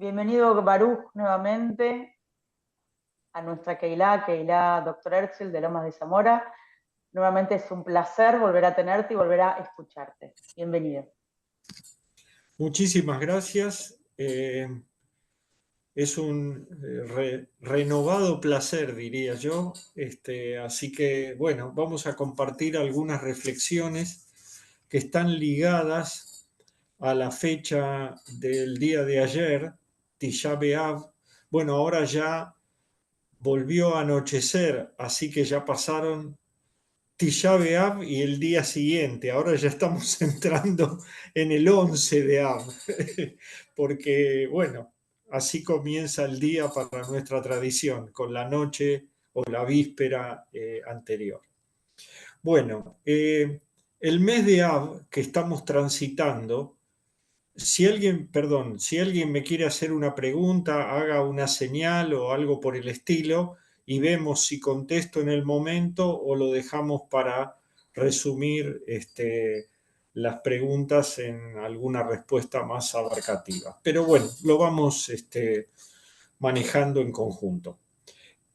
Bienvenido Baruch nuevamente a nuestra Keilah Dr. Herzl de Lomas de Zamora. Nuevamente es un placer volver a tenerte y volver a escucharte. Bienvenido. Muchísimas gracias. Es un renovado placer, diría yo. Así que, bueno, vamos a compartir algunas reflexiones que están ligadas a la fecha del día de ayer, Tisha B'Av. Bueno, ahora ya volvió a anochecer, así que ya pasaron Tisha B'Av y el día siguiente. Ahora ya estamos entrando en el 11 de Av, porque bueno, así comienza el día para nuestra tradición, con la noche o la víspera anterior. Bueno, el mes de Av que estamos transitando, si alguien me quiere hacer una pregunta, haga una señal o algo por el estilo y vemos si contesto en el momento o lo dejamos para resumir las preguntas en alguna respuesta más abarcativa. Pero bueno, lo vamos manejando en conjunto.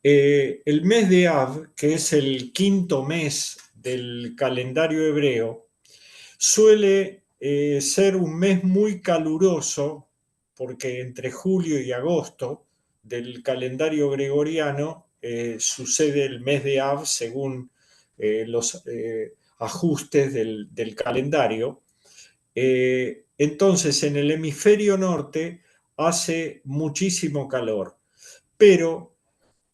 El mes de Av, que es el quinto mes del calendario hebreo, suele ser un mes muy caluroso, porque entre julio y agosto del calendario gregoriano sucede el mes de Av según los ajustes del calendario. Entonces, en el hemisferio norte hace muchísimo calor, pero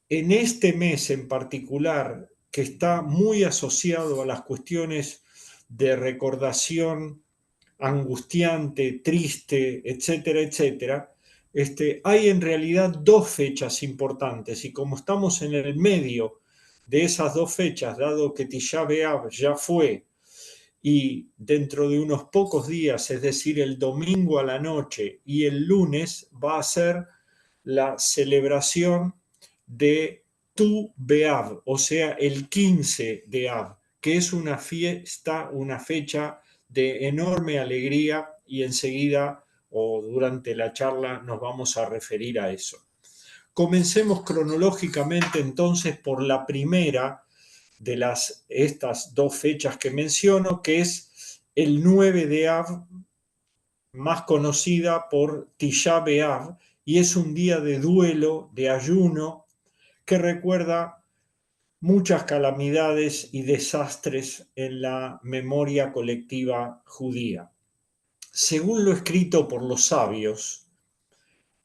en este mes en particular, que está muy asociado a las cuestiones de recordación angustiante, triste, etcétera, etcétera, hay en realidad dos fechas importantes, y como estamos en el medio de esas dos fechas, dado que Tisha B'Av ya fue, y dentro de unos pocos días, es decir, el domingo a la noche y el lunes, va a ser la celebración de Tu B'Av, o sea, el 15 de Av, que es una fiesta, una fecha de enorme alegría, y enseguida o durante la charla nos vamos a referir a eso. Comencemos cronológicamente entonces por la primera de estas dos fechas que menciono, que es el 9 de Av, más conocida por Tisha B'Av, y es un día de duelo, de ayuno, que recuerda muchas calamidades y desastres en la memoria colectiva judía. Según lo escrito por los sabios,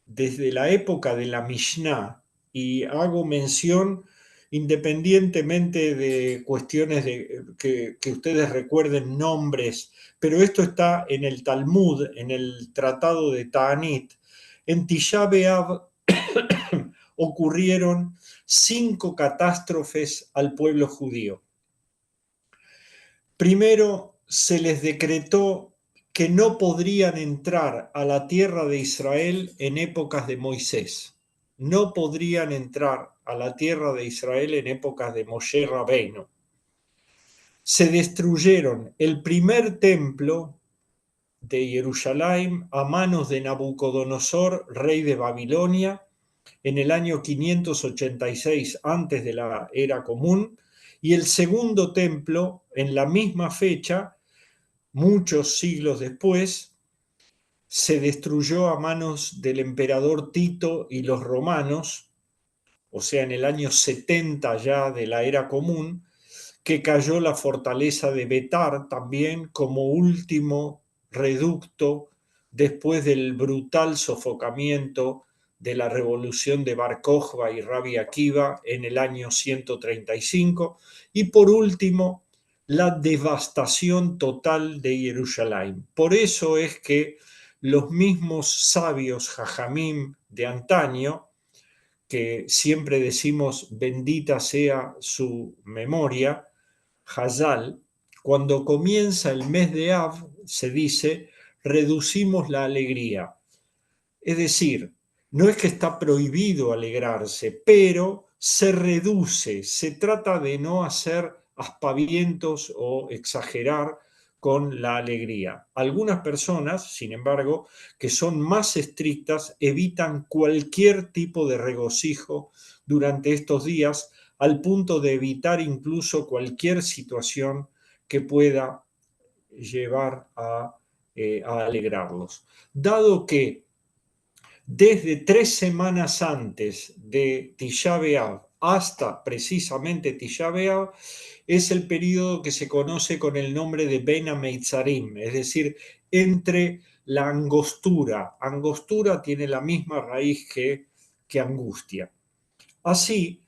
desde la época de la Mishnah, y hago mención independientemente de cuestiones que ustedes recuerden nombres, pero esto está en el Talmud, en el Tratado de Ta'anit. En Tisha B'Av ocurrieron 5 catástrofes al pueblo judío. Primero, se les decretó que no podrían entrar a la tierra de Israel en épocas de Moisés. No podrían entrar a la tierra de Israel en épocas de Moshe Rabbeinu. Se destruyeron el primer templo de Jerusalén a manos de Nabucodonosor, rey de Babilonia, en el año 586 antes de la era común, y el segundo templo en la misma fecha, muchos siglos después, se destruyó a manos del emperador Tito y los romanos, o sea, en el año 70 ya de la era común, que cayó la fortaleza de Betar también como último reducto después del brutal sofocamiento de la revolución de Bar Kokhba y Rabbi Akiva en el año 135, y por último la devastación total de Jerusalén. Por eso es que los mismos sabios jajamim de antaño, que siempre decimos bendita sea su memoria, Hazal, cuando comienza el mes de Av, se dice, reducimos la alegría. Es decir, no es que está prohibido alegrarse, pero se reduce, se trata de no hacer aspavientos o exagerar con la alegría. Algunas personas, sin embargo, que son más estrictas, evitan cualquier tipo de regocijo durante estos días, al punto de evitar incluso cualquier situación que pueda llevar a alegrarlos. Dado que desde 3 semanas antes de Tisha B'Av hasta precisamente Tisha B'Av es el periodo que se conoce con el nombre de Ben HaMeitzarim, es decir, entre la angostura. Angostura tiene la misma raíz que angustia. Así,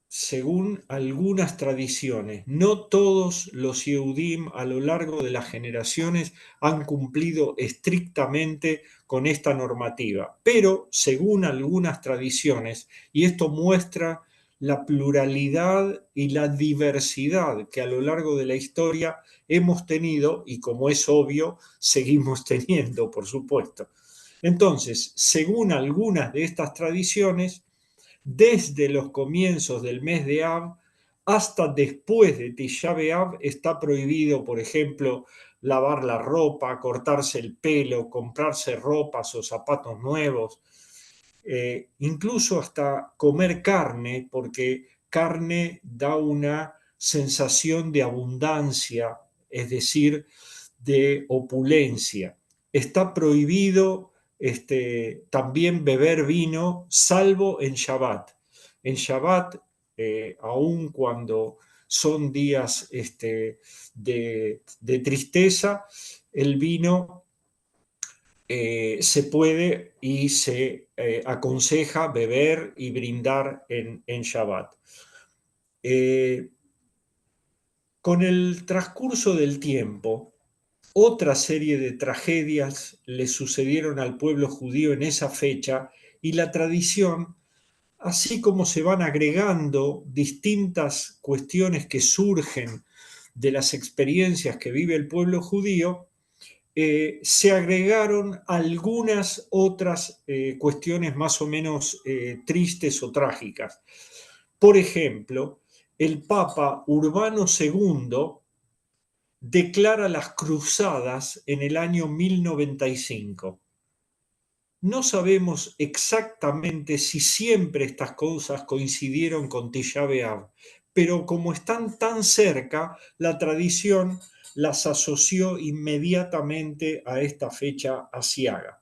según algunas tradiciones, no todos los Yehudim a lo largo de las generaciones han cumplido estrictamente con esta normativa, pero según algunas tradiciones, y esto muestra la pluralidad y la diversidad que a lo largo de la historia hemos tenido y, como es obvio, seguimos teniendo, por supuesto. Entonces, según algunas de estas tradiciones, desde los comienzos del mes de Av hasta después de Tisha B'Av está prohibido, por ejemplo, lavar la ropa, cortarse el pelo, comprarse ropas o zapatos nuevos, incluso hasta comer carne, porque carne da una sensación de abundancia, es decir, de opulencia. Está prohibido también beber vino, salvo en Shabbat. En Shabbat, aun cuando son días de tristeza, el vino se puede y se aconseja beber y brindar en Shabbat. Con el transcurso del tiempo, otra serie de tragedias le sucedieron al pueblo judío en esa fecha y la tradición, así como se van agregando distintas cuestiones que surgen de las experiencias que vive el pueblo judío, se agregaron algunas otras cuestiones más o menos tristes o trágicas. Por ejemplo, el Papa Urbano II declara las cruzadas en el año 1095. No sabemos exactamente si siempre estas cosas coincidieron con Tisha B'Av, pero como están tan cerca, la tradición las asoció inmediatamente a esta fecha aciaga.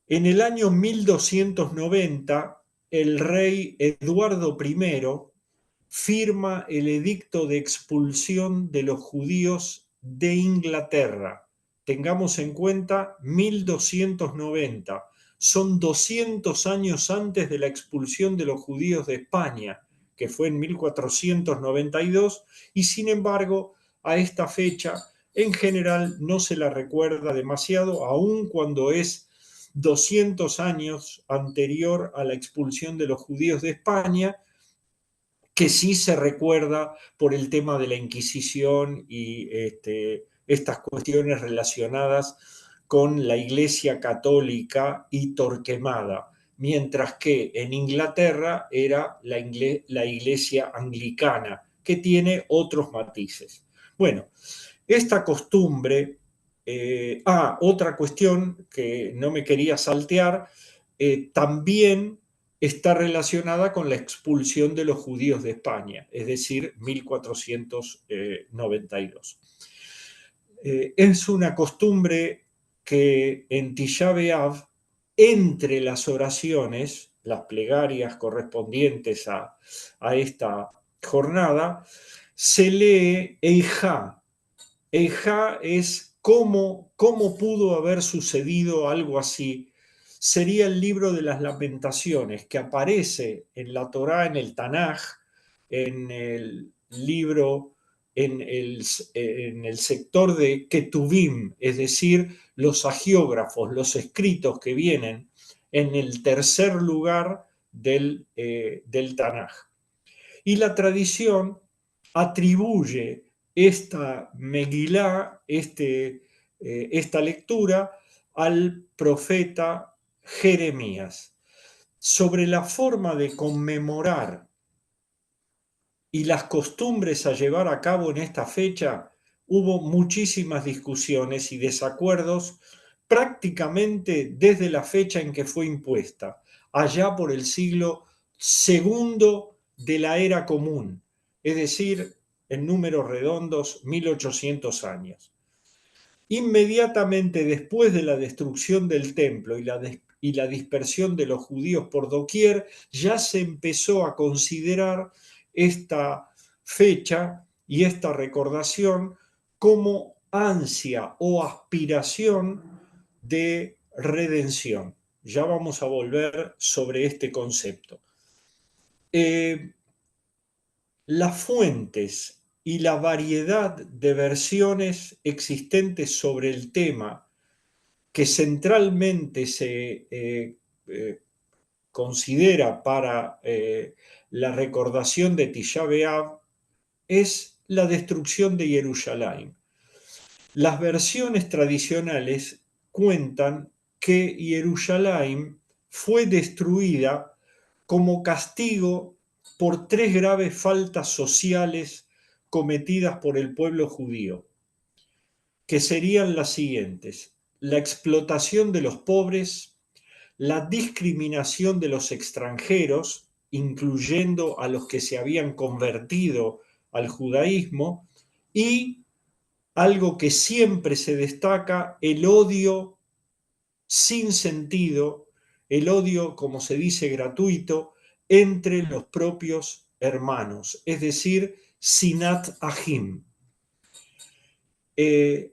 En el año 1290, el rey Eduardo I firma el edicto de expulsión de los judíos de Inglaterra. Tengamos en cuenta 1290, son 200 años antes de la expulsión de los judíos de España, que fue en 1492, y sin embargo, a esta fecha en general no se la recuerda demasiado, aun cuando es 200 años anterior a la expulsión de los judíos de España, que sí se recuerda por el tema de la Inquisición y estas cuestiones relacionadas con la Iglesia Católica y Torquemada, mientras que en Inglaterra era la Iglesia Anglicana, que tiene otros matices. Bueno, esta costumbre, otra cuestión que no me quería saltear, también está relacionada con la expulsión de los judíos de España, es decir, 1492. Es una costumbre que en Tisha B'Av, entre las oraciones, las plegarias correspondientes a esta jornada, se lee Eijá. Eijá es cómo pudo haber sucedido algo así. Sería el libro de las lamentaciones que aparece en la Torá, en el Tanaj, en el libro, en el sector de Ketuvim, es decir, los agiógrafos, los escritos que vienen en el tercer lugar del Tanaj. Y la tradición atribuye esta Megilá, esta lectura, al profeta Jeremías. Sobre la forma de conmemorar y las costumbres a llevar a cabo en esta fecha, hubo muchísimas discusiones y desacuerdos prácticamente desde la fecha en que fue impuesta, allá por el siglo segundo de la era común, es decir, en números redondos, 1800 años. Inmediatamente después de la destrucción del templo y la dispersión de los judíos por doquier, ya se empezó a considerar esta fecha y esta recordación como ansia o aspiración de redención. Ya vamos a volver sobre este concepto. Las fuentes y la variedad de versiones existentes sobre el tema que centralmente se considera para la recordación de Tisha B'Av es la destrucción de Jerusalén. Las versiones tradicionales cuentan que Jerusalén fue destruida como castigo por 3 graves faltas sociales cometidas por el pueblo judío, que serían las siguientes: la explotación de los pobres, la discriminación de los extranjeros, incluyendo a los que se habían convertido al judaísmo, y algo que siempre se destaca, el odio sin sentido, el odio, como se dice, gratuito, entre los propios hermanos, es decir, Sinat Ahim. En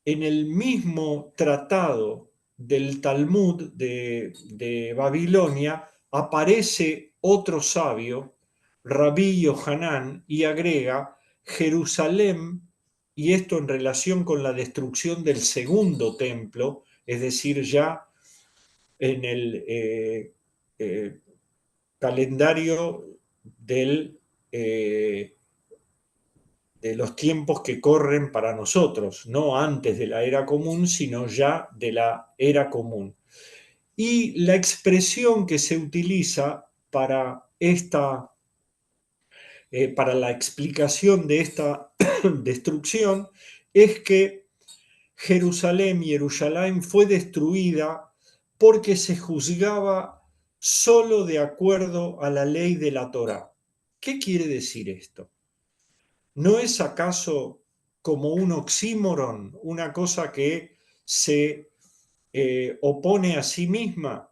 el mismo tratado del Talmud de Babilonia aparece otro sabio, Rabí Yohanan, y agrega Jerusalén, y esto en relación con la destrucción del segundo templo, es decir, ya en el calendario de los tiempos que corren para nosotros, no antes de la era común, sino ya de la era común. Y la expresión que se utiliza para para la explicación de esta destrucción es que Jerusalén fue destruida porque se juzgaba solo de acuerdo a la ley de la Torá. ¿Qué quiere decir esto? ¿No es acaso como un oxímoron, una cosa que se opone a sí misma?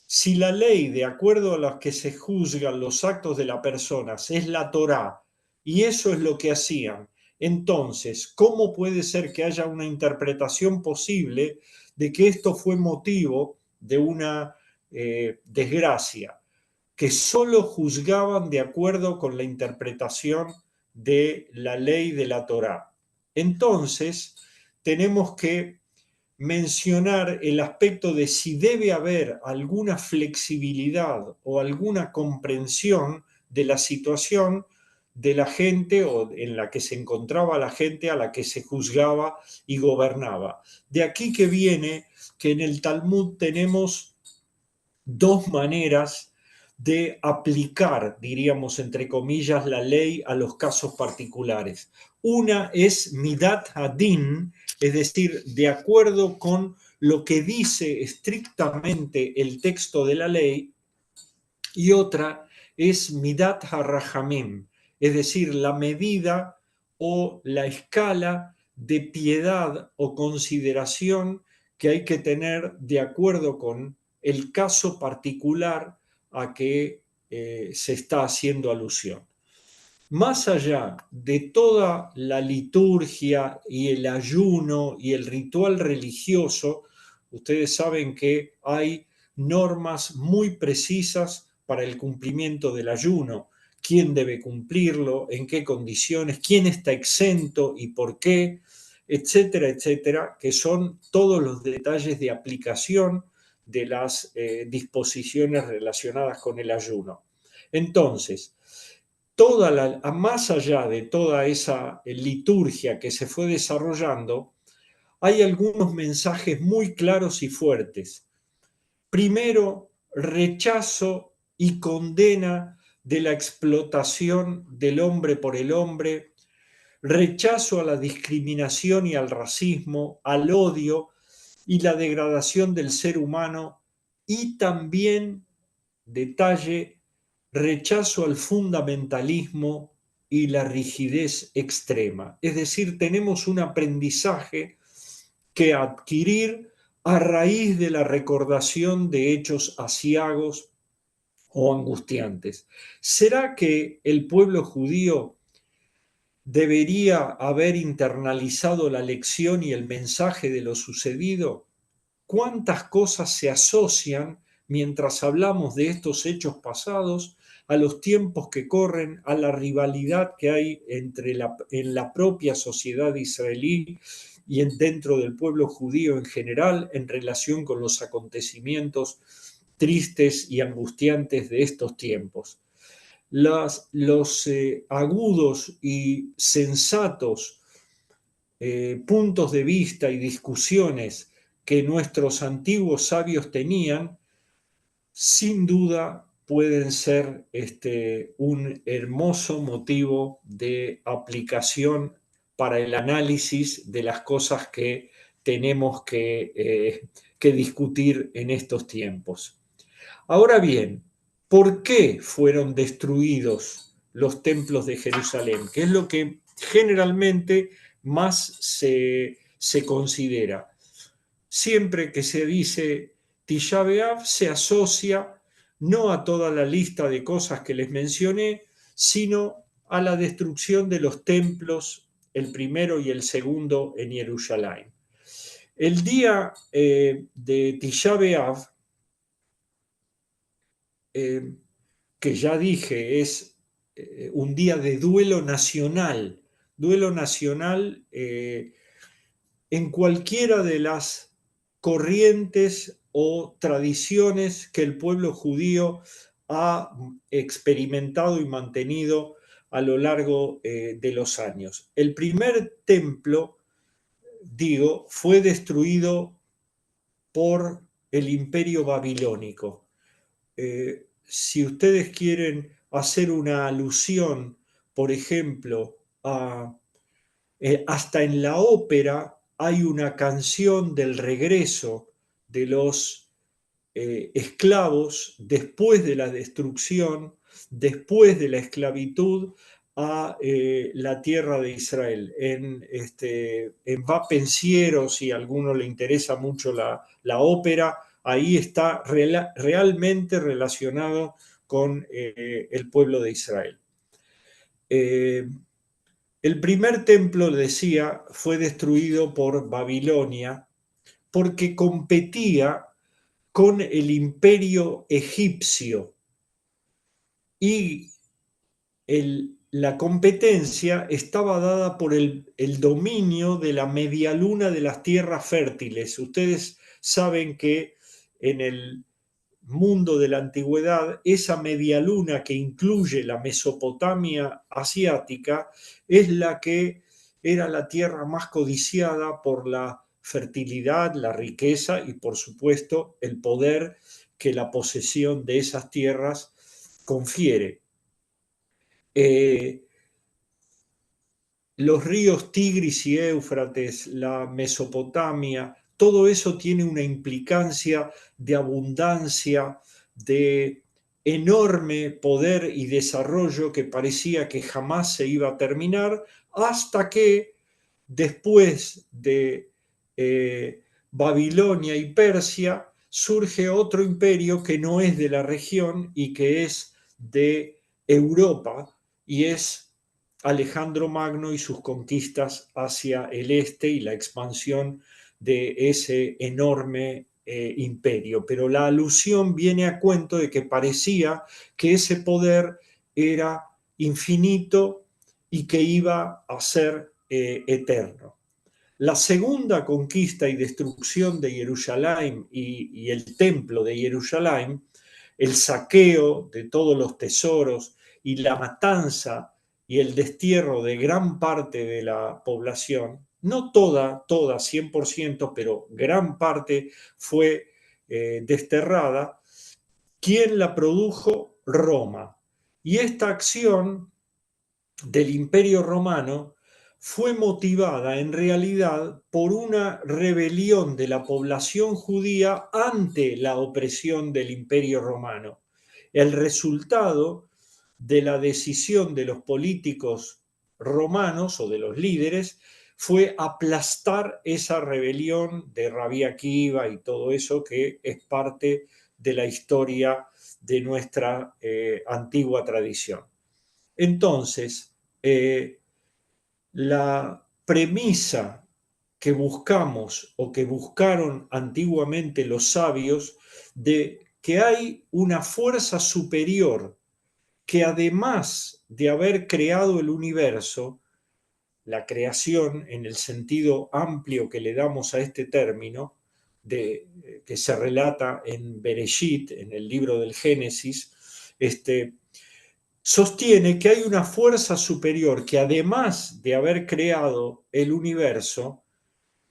Si la ley, de acuerdo a la que se juzgan los actos de las personas, es la Torá, y eso es lo que hacían, entonces, ¿cómo puede ser que haya una interpretación posible de que esto fue motivo de una desgracia? Que solo juzgaban de acuerdo con la interpretación de la ley de la Torá. Entonces, tenemos que mencionar el aspecto de si debe haber alguna flexibilidad o alguna comprensión de la situación de la gente o en la que se encontraba la gente a la que se juzgaba y gobernaba. De aquí que viene que en el Talmud tenemos 2 maneras de aplicar, diríamos entre comillas, la ley a los casos particulares. Una es Midat Hadin, es decir, de acuerdo con lo que dice estrictamente el texto de la ley, y otra es Midat HaRahamim, es decir, la medida o la escala de piedad o consideración que hay que tener de acuerdo con el caso particular a que se está haciendo alusión. Más allá de toda la liturgia y el ayuno y el ritual religioso, ustedes saben que hay normas muy precisas para el cumplimiento del ayuno, quién debe cumplirlo, en qué condiciones, quién está exento y por qué, etcétera, etcétera, que son todos los detalles de aplicación de las disposiciones relacionadas con el ayuno. Entonces, más allá de toda esa liturgia que se fue desarrollando, hay algunos mensajes muy claros y fuertes. Primero, rechazo y condena de la explotación del hombre por el hombre, rechazo a la discriminación y al racismo, al odio y la degradación del ser humano, y también, detalle, rechazo al fundamentalismo y la rigidez extrema. Es decir, tenemos un aprendizaje que adquirir a raíz de la recordación de hechos aciagos o angustiantes. ¿Será que el pueblo judío debería haber internalizado la lección y el mensaje de lo sucedido? ¿Cuántas cosas se asocian mientras hablamos de estos hechos pasados a los tiempos que corren, a la rivalidad que hay en la propia sociedad israelí y dentro del pueblo judío en general en relación con los acontecimientos tristes y angustiantes de estos tiempos? Los agudos y sensatos puntos de vista y discusiones que nuestros antiguos sabios tenían, sin duda pueden ser un hermoso motivo de aplicación para el análisis de las cosas que tenemos que discutir en estos tiempos. Ahora bien, ¿por qué fueron destruidos los templos de Jerusalén? Que es lo que generalmente más se considera. Siempre que se dice Tisha B'Av se asocia no a toda la lista de cosas que les mencioné, sino a la destrucción de los templos, el primero y el segundo en Jerusalén. El día de Tisha B'Av, que ya dije es un día de duelo nacional en cualquiera de las corrientes o tradiciones que el pueblo judío ha experimentado y mantenido a lo largo de los años. El primer templo, digo, fue destruido por el imperio babilónico. Si ustedes quieren hacer una alusión, por ejemplo, hasta en la ópera hay una canción del regreso de los esclavos después de la destrucción, después de la esclavitud a la tierra de Israel. En Va Pensiero, si a alguno le interesa mucho la ópera, ahí está realmente relacionado con el pueblo de Israel. El primer templo, decía, fue destruido por Babilonia porque competía con el imperio egipcio y la competencia estaba dada por el dominio de la media luna de las tierras fértiles. Ustedes saben que en el mundo de la antigüedad, esa media luna que incluye la Mesopotamia asiática es la que era la tierra más codiciada por la fertilidad, la riqueza y por supuesto el poder que la posesión de esas tierras confiere. Los ríos Tigris y Éufrates, la Mesopotamia, todo eso tiene una implicancia de abundancia, de enorme poder y desarrollo que parecía que jamás se iba a terminar, hasta que después de Babilonia y Persia surge otro imperio que no es de la región y que es de Europa, y es Alejandro Magno y sus conquistas hacia el este y la expansión de ese enorme imperio. Pero la alusión viene a cuento de que parecía que ese poder era infinito y que iba a ser eterno. La segunda conquista y destrucción de Jerusalén y el templo de Jerusalén, el saqueo de todos los tesoros y la matanza y el destierro de gran parte de la población, no toda 100%, pero gran parte fue desterrada. ¿Quién la produjo? Roma. Y esta acción del Imperio Romano fue motivada en realidad por una rebelión de la población judía ante la opresión del Imperio Romano. El resultado de la decisión de los políticos romanos o de los líderes fue aplastar esa rebelión de Rabí Akiva y todo eso que es parte de la historia de nuestra antigua tradición. Entonces, la premisa que buscamos o que buscaron antiguamente los sabios de que hay una fuerza superior que además de haber creado el universo, la creación en el sentido amplio que le damos a este término, que se relata en Bereshit, en el libro del Génesis, sostiene que hay una fuerza superior que además de haber creado el universo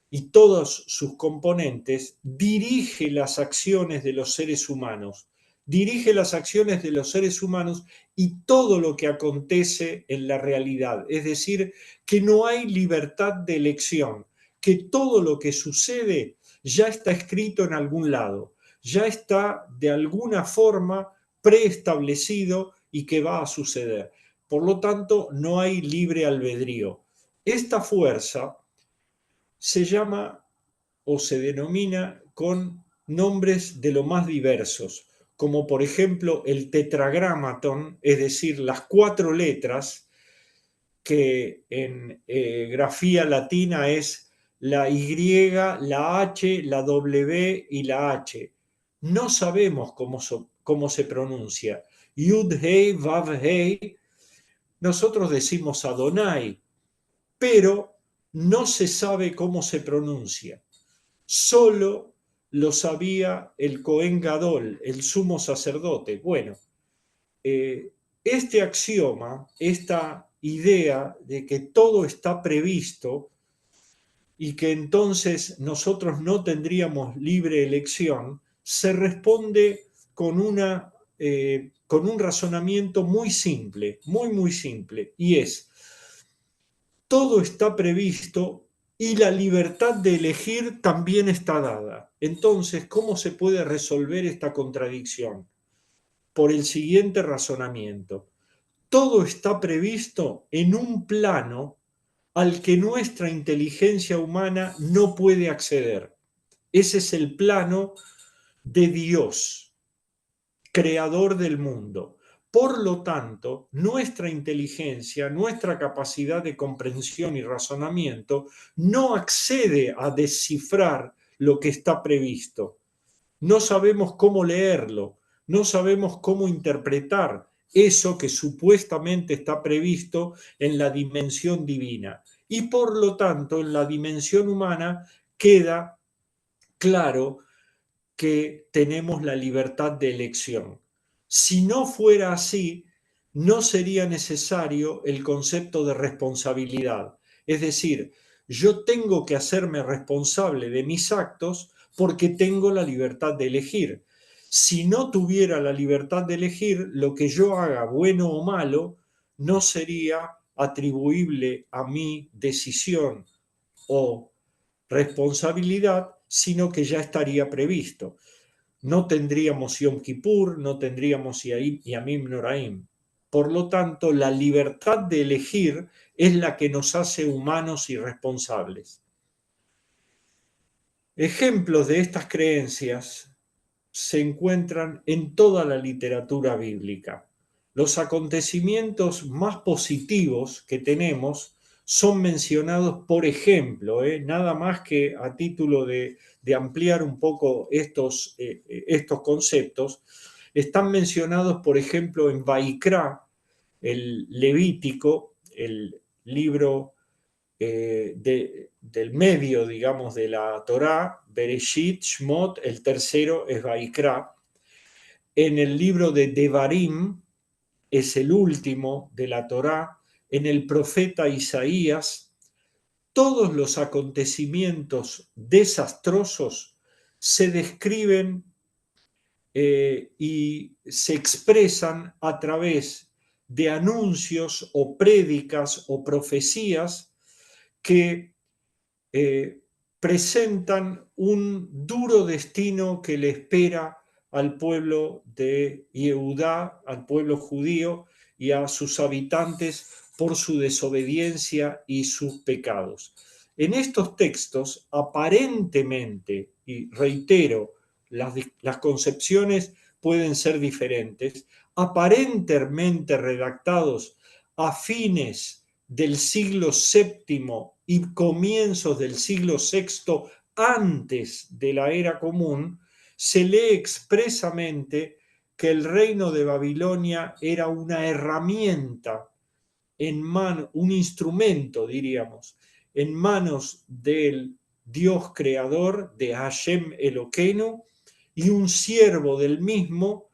y todos sus componentes, dirige las acciones de los seres humanos, dirige las acciones de los seres humanos y todo lo que acontece en la realidad. Es decir, que no hay libertad de elección, que todo lo que sucede ya está escrito en algún lado, ya está de alguna forma preestablecido y que va a suceder. Por lo tanto, no hay libre albedrío. Esta fuerza se llama o se denomina con nombres de lo más diversos, como por ejemplo el tetragramaton, es decir, las 4 letras que en grafía latina es la Y, la H, la W y la H. No sabemos cómo se pronuncia. Yud, Hei, Vav, Hei. Nosotros decimos Adonai, pero no se sabe cómo se pronuncia. Solo lo sabía el Cohen Gadol, el sumo sacerdote. Bueno, este axioma, esta idea de que todo está previsto y que entonces nosotros no tendríamos libre elección, se responde con un razonamiento muy simple, muy simple, y es: todo está previsto y la libertad de elegir también está dada. Entonces, ¿cómo se puede resolver esta contradicción? Por el siguiente razonamiento: todo está previsto en un plano al que nuestra inteligencia humana no puede acceder. Ese es el plano de Dios, creador del mundo. Por lo tanto, nuestra inteligencia, nuestra capacidad de comprensión y razonamiento no accede a descifrar lo que está previsto. No sabemos cómo leerlo, no sabemos cómo interpretar eso que supuestamente está previsto en la dimensión divina. Y por lo tanto, en la dimensión humana queda claro que tenemos la libertad de elección. Si no fuera así, no sería necesario el concepto de responsabilidad. Es decir, yo tengo que hacerme responsable de mis actos porque tengo la libertad de elegir. Si no tuviera la libertad de elegir, lo que yo haga, bueno o malo, no sería atribuible a mi decisión o responsabilidad, sino que ya estaría previsto. No tendríamos Yom Kippur, no tendríamos Yamim Noraim. Por lo tanto, la libertad de elegir es la que nos hace humanos y responsables. Ejemplos de estas creencias se encuentran en toda la literatura bíblica. Los acontecimientos más positivos que tenemos son mencionados, por ejemplo, nada más que a título de ampliar un poco estos conceptos, están mencionados, por ejemplo, en Vaikra, el Levítico, el libro del medio, digamos, de la Torá, Bereshit, Shmot, el tercero es Vaikra. En el libro de Devarim, es el último de la Torá. En el profeta Isaías, todos los acontecimientos desastrosos se describen y se expresan a través de anuncios o prédicas o profecías que presentan un duro destino que le espera al pueblo de Yehudá, al pueblo judío y a sus habitantes por su desobediencia y sus pecados. En estos textos, aparentemente, y reitero, las concepciones pueden ser diferentes, aparentemente redactados a fines del siglo VII y comienzos del siglo VI antes de la era común, se lee expresamente que el reino de Babilonia era una herramienta en mano, un instrumento, diríamos, en manos del Dios creador, de Hashem Eloqueno, y un siervo del mismo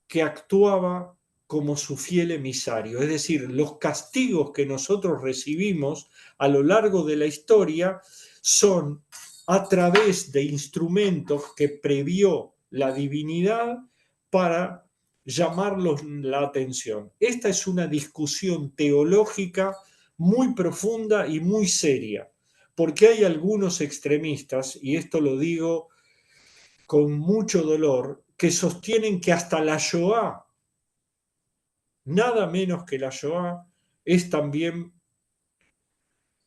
que actuaba como su fiel emisario. Es decir, los castigos que nosotros recibimos a lo largo de la historia son a través de instrumentos que previó la divinidad para llamarlos la atención. Esta es una discusión teológica muy profunda y muy seria, porque hay algunos extremistas, y esto lo digo con mucho dolor, que sostienen que hasta la Shoah, nada menos que la Shoah, es también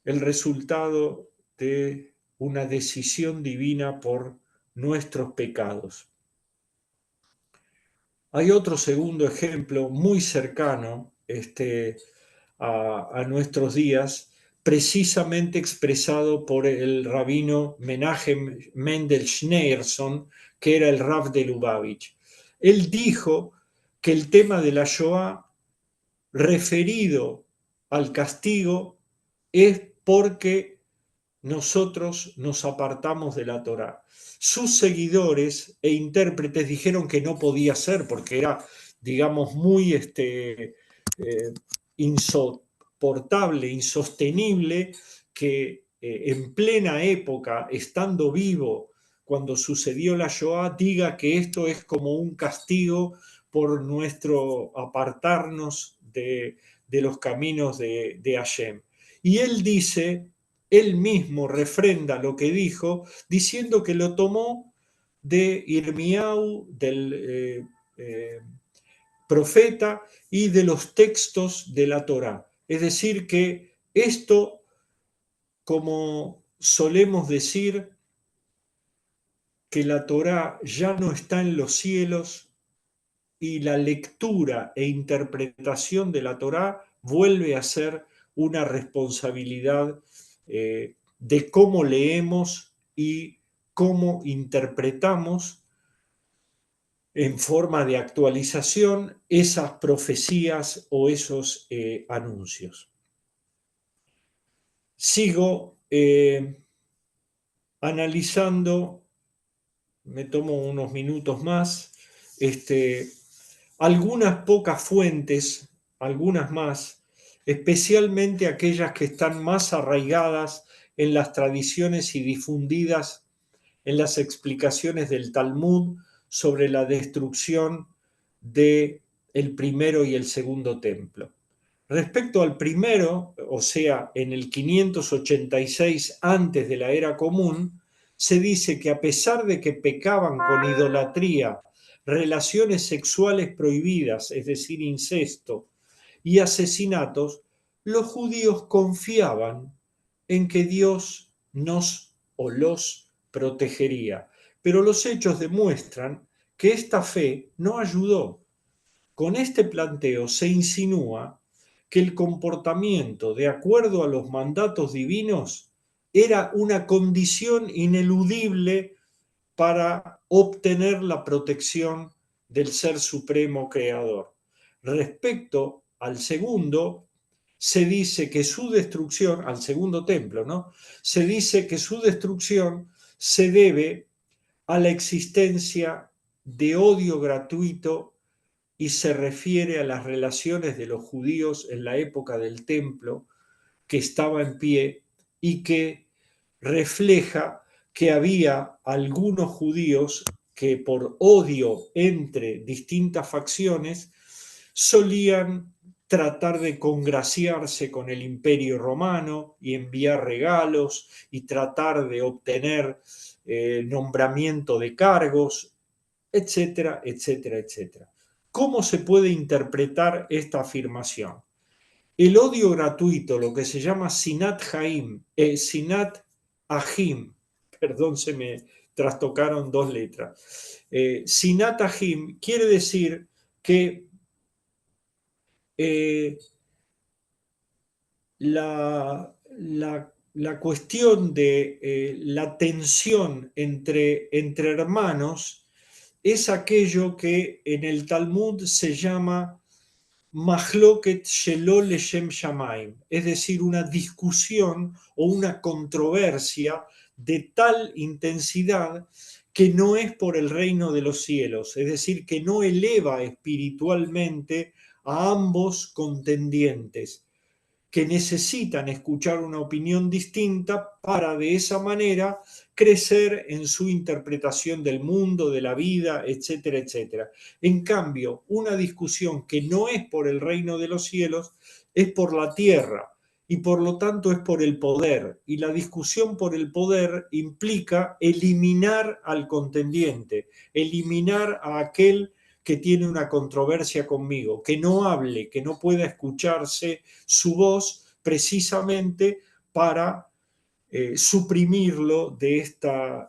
el resultado de una decisión divina por nuestros pecados. Hay otro segundo ejemplo muy cercano a nuestros días, precisamente expresado por el rabino Menachem Mendel Schneerson, que era el Rav de Lubavitch. Él dijo que el tema de la Shoah referido al castigo es porque nosotros nos apartamos de la Torá. Sus seguidores e intérpretes dijeron que no podía ser porque era, digamos, muy insoportable, insostenible que en plena época, estando vivo cuando sucedió la Shoah, diga que esto es como un castigo por nuestro apartarnos de los caminos de Hashem. Y él dice, él mismo refrenda lo que dijo, diciendo que lo tomó de Irmiau, del profeta, y de los textos de la Torá. Es decir, que esto, como solemos decir, que la Torá ya no está en los cielos y la lectura e interpretación de la Torá vuelve a ser una responsabilidad de cómo leemos y cómo interpretamos en forma de actualización esas profecías o esos anuncios. Sigo analizando, me tomo unos minutos más, algunas pocas fuentes, algunas más, especialmente aquellas que están más arraigadas en las tradiciones y difundidas en las explicaciones del Talmud sobre la destrucción del primero y el segundo templo. Respecto al primero, o sea, en el 586 antes de la era común, se dice que a pesar de que pecaban con idolatría, relaciones sexuales prohibidas, es decir, incesto, y asesinatos, los judíos confiaban en que Dios nos o los protegería. Pero los hechos demuestran que esta fe no ayudó. Con este planteo se insinúa que el comportamiento de acuerdo a los mandatos divinos era una condición ineludible para obtener la protección del Ser Supremo Creador. Respecto al segundo, se dice que su destrucción, al segundo templo, ¿no? Se dice que su destrucción se debe a la existencia de odio gratuito y se refiere a las relaciones de los judíos en la época del templo que estaba en pie y que refleja que había algunos judíos que por odio entre distintas facciones solían tratar de congraciarse con el Imperio Romano y enviar regalos y tratar de obtener nombramiento de cargos, etcétera, etcétera, etcétera. ¿Cómo se puede interpretar esta afirmación? El odio gratuito, lo que se llama Sinat Ahim, perdón, se me trastocaron dos letras. Sinat Ahim quiere decir que la cuestión de la tensión entre hermanos es aquello que en el Talmud se llama Mahloket shelo leshem shamaim, es decir, una discusión o una controversia de tal intensidad que no es por el reino de los cielos, es decir, que no eleva espiritualmente a ambos contendientes, que necesitan escuchar una opinión distinta para de esa manera crecer en su interpretación del mundo, de la vida, etcétera, etcétera. En cambio, una discusión que no es por el reino de los cielos, es por la tierra y por lo tanto es por el poder. Y la discusión por el poder implica eliminar al contendiente, eliminar a aquel que tiene una controversia conmigo, que no hable, que no pueda escucharse su voz precisamente para suprimirlo de esta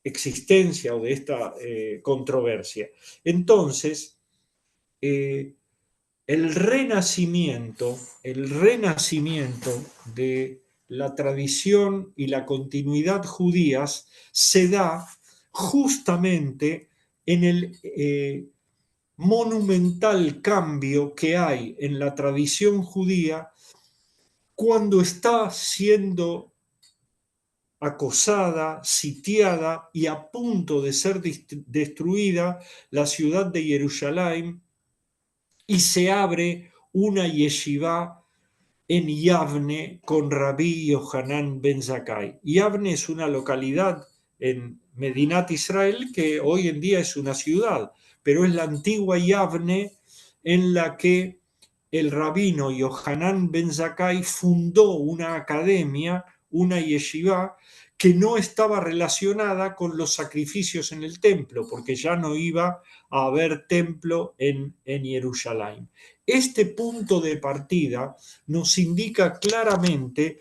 existencia o de esta controversia. Entonces, el renacimiento de la tradición y la continuidad judías se da justamente en el monumental cambio que hay en la tradición judía cuando está siendo acosada, sitiada y a punto de ser destruida la ciudad de Jerusalén y se abre una yeshivá en Yavne con Rabí Yohanan ben Zakkai. Yavne es una localidad en Medinat Israel que hoy en día es una ciudad, pero es la antigua Yavne en la que el rabino Yohanan ben Zakkai fundó una academia, una yeshivá, que no estaba relacionada con los sacrificios en el templo, porque ya no iba a haber templo en Jerusalén. Este punto de partida nos indica claramente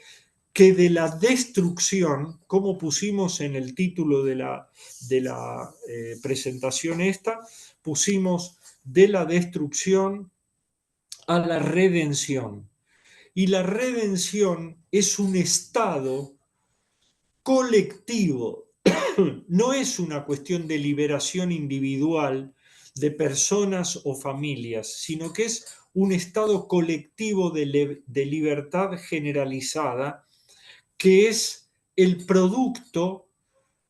que de la destrucción, como pusimos en el título de la presentación esta, pusimos de la destrucción a la redención. Y la redención es un estado colectivo, no es una cuestión de liberación individual de personas o familias, sino que es un estado colectivo de libertad generalizada que es el producto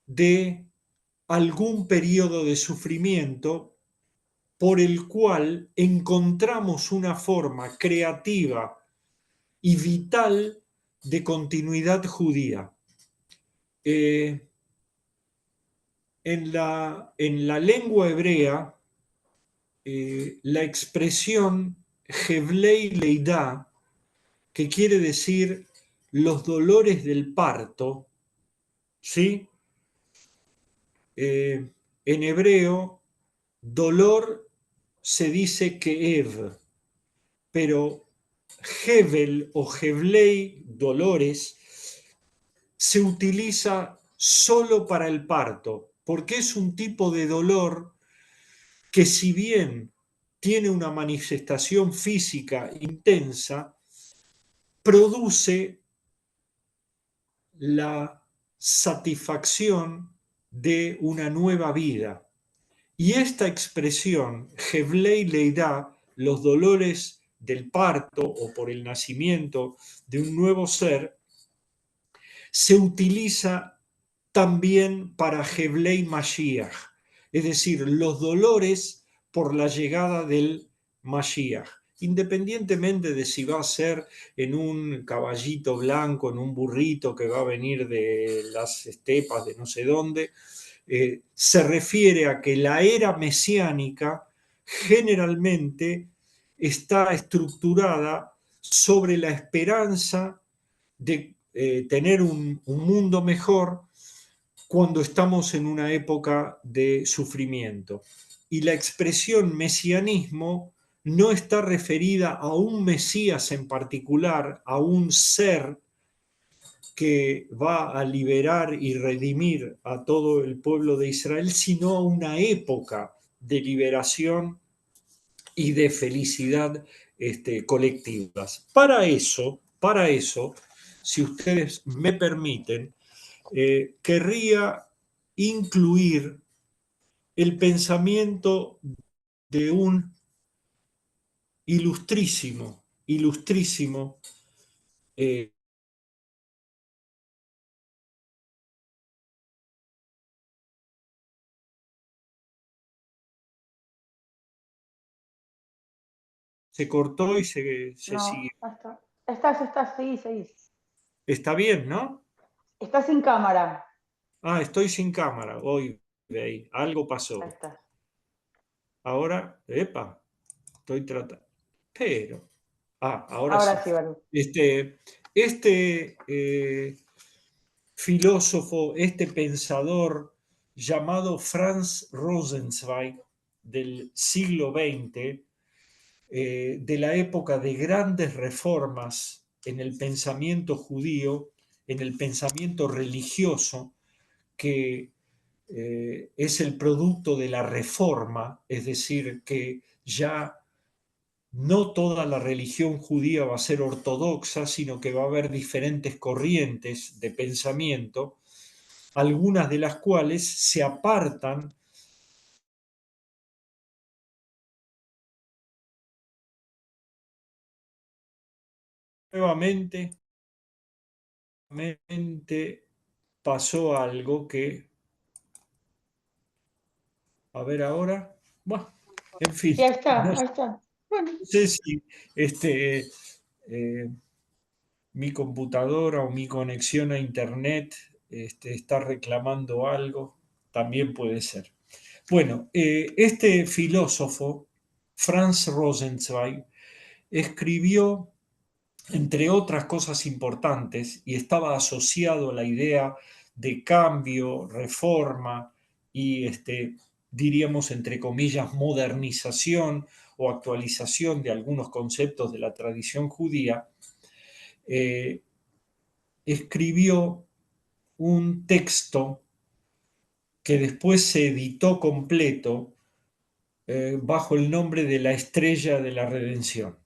de algún periodo de sufrimiento por el cual encontramos una forma creativa y vital de continuidad judía. En la lengua hebrea, la expresión Hevlei Leidá, que quiere decir los dolores del parto, ¿sí? En hebreo, dolor se dice Keev, pero Hevel o Hevlei, dolores, se utiliza solo para el parto, porque es un tipo de dolor que si bien tiene una manifestación física intensa, produce la satisfacción de una nueva vida. Y esta expresión, Hevlei Leidá, los dolores del parto o por el nacimiento de un nuevo ser, se utiliza también para Hevlei Mashiach, es decir, los dolores por la llegada del Mashiach, independientemente de si va a ser en un caballito blanco, en un burrito que va a venir de las estepas de no sé dónde, se refiere a que la era mesiánica generalmente está estructurada sobre la esperanza de tener un mundo mejor cuando estamos en una época de sufrimiento. Y la expresión mesianismo no está referida a un Mesías en particular, a un ser que va a liberar y redimir a todo el pueblo de Israel, sino a una época de liberación y de felicidad colectivas. Para eso, si ustedes me permiten, querría incluir el pensamiento de un ilustrísimo eh, se cortó y se No, siguió. hasta. Estás, seguís. Está bien, ¿no? Estás sin cámara. Ah, estoy sin cámara. Hoy algo Ahí pasó. está. Ahora, epa, estoy tratando. Pero, ahora sí. Ahora sí, Baru. Este filósofo, este pensador llamado Franz Rosenzweig del siglo XX, de la época de grandes reformas en el pensamiento judío, en el pensamiento religioso, que es el producto de la reforma, es decir, que ya no toda la religión judía va a ser ortodoxa, sino que va a haber diferentes corrientes de pensamiento, algunas de las cuales se apartan nuevamente. Pasó algo que, a ver ahora, bueno, en fin, Sí, ahí está, no ahí está. Bueno, sé si eh, mi computadora o mi conexión a internet está reclamando algo, también puede ser. Bueno, este filósofo, Franz Rosenzweig, escribió, entre otras cosas importantes, y estaba asociado a la idea de cambio, reforma y, diríamos, entre comillas, modernización o actualización de algunos conceptos de la tradición judía, eh, escribió un texto que después se editó completo bajo el nombre de La Estrella de la Redención.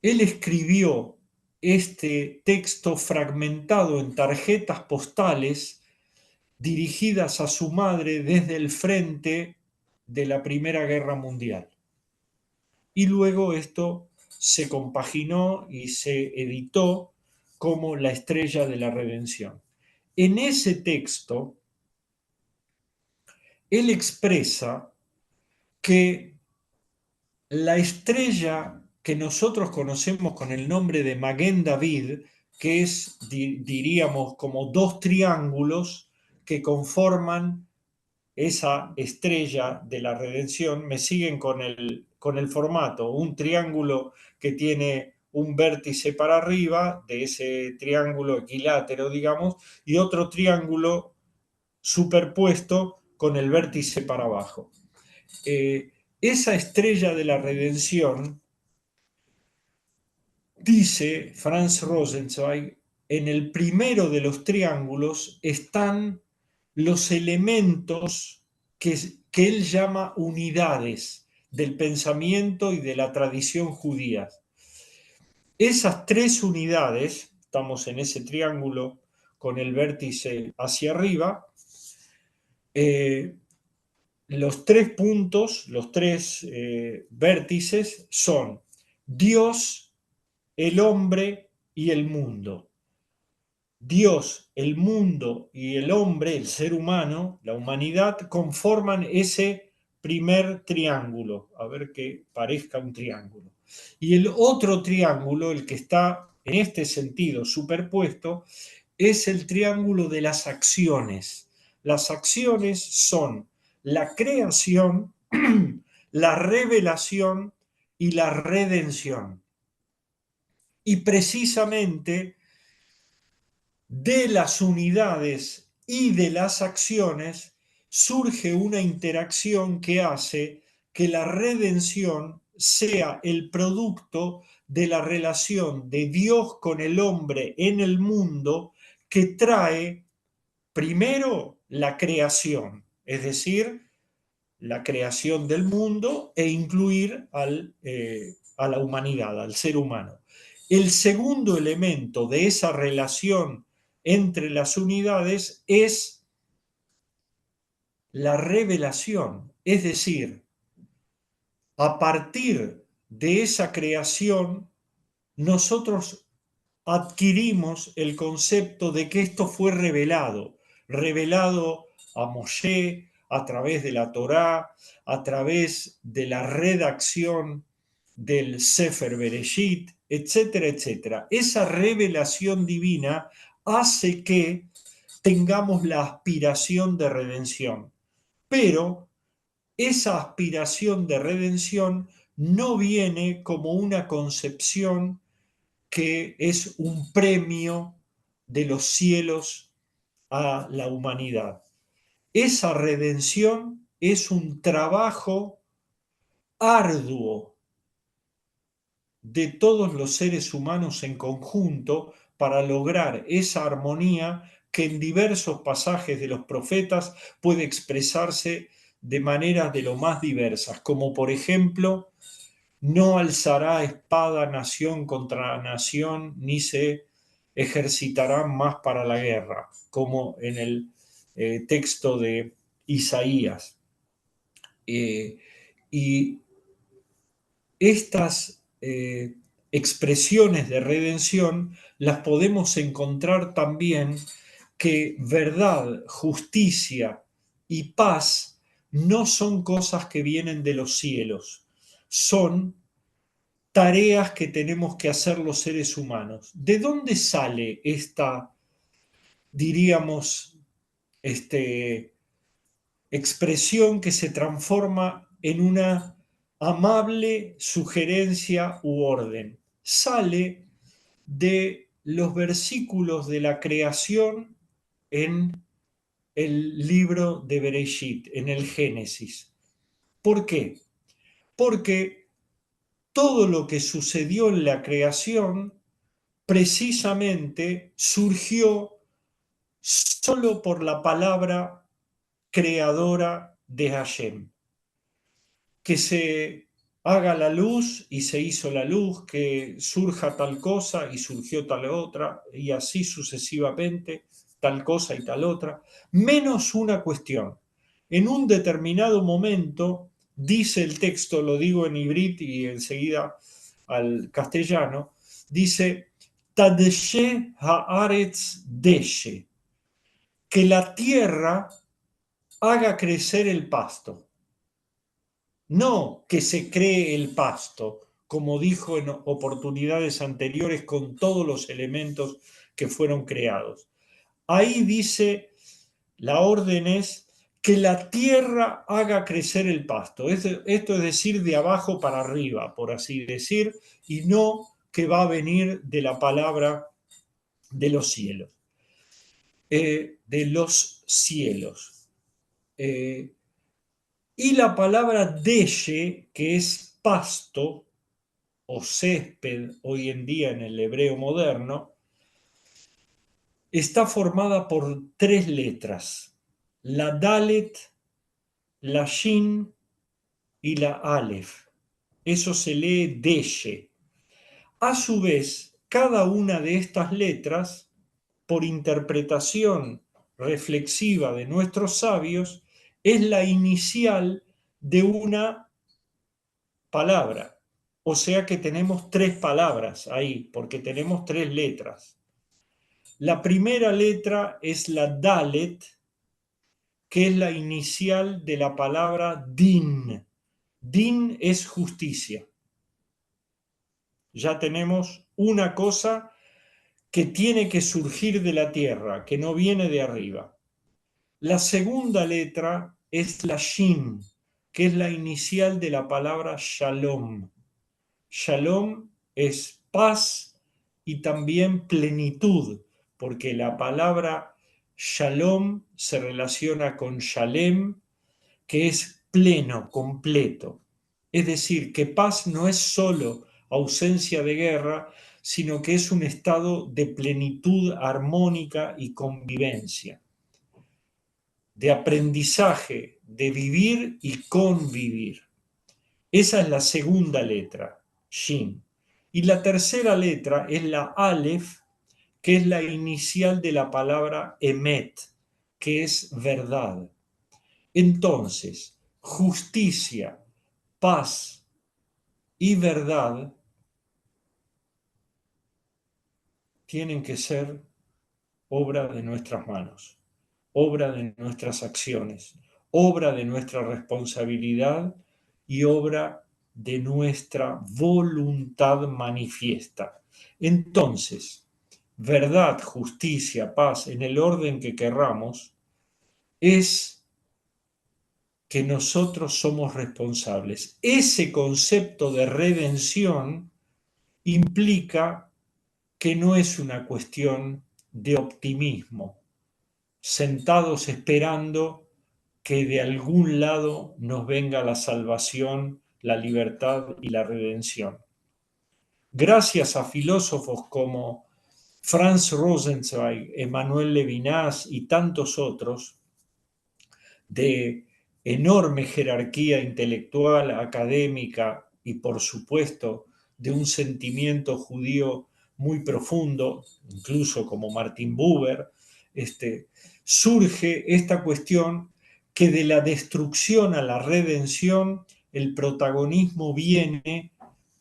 Él escribió este texto fragmentado en tarjetas postales dirigidas a su madre desde el frente de la Primera Guerra Mundial. Y luego esto se compaginó y se editó como La Estrella de la Redención. En ese texto, él expresa que la estrella que nosotros conocemos con el nombre de Maguen David, que es, diríamos, como dos triángulos que conforman esa estrella de la redención, me siguen con el formato, un triángulo que tiene un vértice para arriba de ese triángulo equilátero, digamos, y otro triángulo superpuesto con el vértice para abajo. Esa estrella de la redención, dice Franz Rosenzweig, en el primero de los triángulos están los elementos que él llama unidades del pensamiento y de la tradición judía. Esas tres unidades, estamos en ese triángulo con el vértice hacia arriba, los tres puntos, los tres vértices son Dios, el hombre y el mundo. Dios, el mundo y el hombre, el ser humano, la humanidad, conforman ese primer triángulo, a ver que parezca un triángulo. Y el otro triángulo, el que está en este sentido superpuesto, es el triángulo de las acciones. Las acciones son la creación, la revelación y la redención. Y precisamente de las unidades y de las acciones surge una interacción que hace que la redención sea el producto de la relación de Dios con el hombre en el mundo, que trae primero la creación, es decir, la creación del mundo e incluir a la humanidad, al ser humano. El segundo elemento de esa relación entre las unidades es la revelación, es decir, a partir de esa creación nosotros adquirimos el concepto de que esto fue revelado a Moshe a través de la Torá, a través de la redacción del Sefer Bereshit, etcétera, etcétera. Esa revelación divina hace que tengamos la aspiración de redención, pero esa aspiración de redención no viene como una concepción que es un premio de los cielos a la humanidad. Esa redención es un trabajo arduo de todos los seres humanos en conjunto para lograr esa armonía que en diversos pasajes de los profetas puede expresarse de maneras de lo más diversas, como por ejemplo, no alzará espada nación contra nación, ni se ejercitarán más para la guerra, como en el texto de Isaías. Y estas expresiones de redención las podemos encontrar también que verdad, justicia y paz no son cosas que vienen de los cielos, son tareas que tenemos que hacer los seres humanos. ¿De dónde sale esta, diríamos, expresión que se transforma en una amable sugerencia u orden? Sale de los versículos de la creación en el libro de Bereshit, en el Génesis. ¿Por qué? Porque todo lo que sucedió en la creación precisamente surgió solo por la palabra creadora de Hashem. Que se haga la luz y se hizo la luz, que surja tal cosa y surgió tal otra, y así sucesivamente, tal cosa y tal otra, menos una cuestión. En un determinado momento, dice el texto, lo digo en hibrit y enseguida al castellano, dice, Tadeshe haaretz deshe, que la tierra haga crecer el pasto. No que se cree el pasto, como dijo en oportunidades anteriores, con todos los elementos que fueron creados. Ahí dice, la orden es que la tierra haga crecer el pasto. Esto es decir, de abajo para arriba, por así decir, y no que va a venir de la palabra de los cielos. De los cielos. Y la palabra deshe, que es pasto o césped hoy en día en el hebreo moderno, está formada por 3 letras, la Dalet, la Shin y la Aleph. Eso se lee deshe. A su vez, cada una de estas letras, por interpretación reflexiva de nuestros sabios, es la inicial de una palabra. O sea que tenemos 3 palabras ahí, porque tenemos 3 letras. La primera letra es la Dalet, que es la inicial de la palabra din. Din es justicia. Ya tenemos una cosa que tiene que surgir de la tierra, que no viene de arriba. La segunda letra es la Shin, que es la inicial de la palabra Shalom. Shalom es paz y también plenitud, porque la palabra shalom se relaciona con shalem, que es pleno, completo. Es decir, que paz no es solo ausencia de guerra, sino que es un estado de plenitud armónica y convivencia, de aprendizaje, de vivir y convivir. Esa es la segunda letra, Shin. Y la tercera letra es la Aleph, que es la inicial de la palabra Emet, que es verdad. Entonces, justicia, paz y verdad tienen que ser obra de nuestras manos, obra de nuestras acciones, obra de nuestra responsabilidad y obra de nuestra voluntad manifiesta. Entonces, verdad, justicia, paz, en el orden que querramos, es que nosotros somos responsables. Ese concepto de redención implica que no es una cuestión de optimismo, sentados esperando que de algún lado nos venga la salvación, la libertad y la redención. Gracias a filósofos como Franz Rosenzweig, Emmanuel Levinas y tantos otros, de enorme jerarquía intelectual, académica y por supuesto de un sentimiento judío muy profundo, incluso como Martin Buber, surge esta cuestión que de la destrucción a la redención el protagonismo viene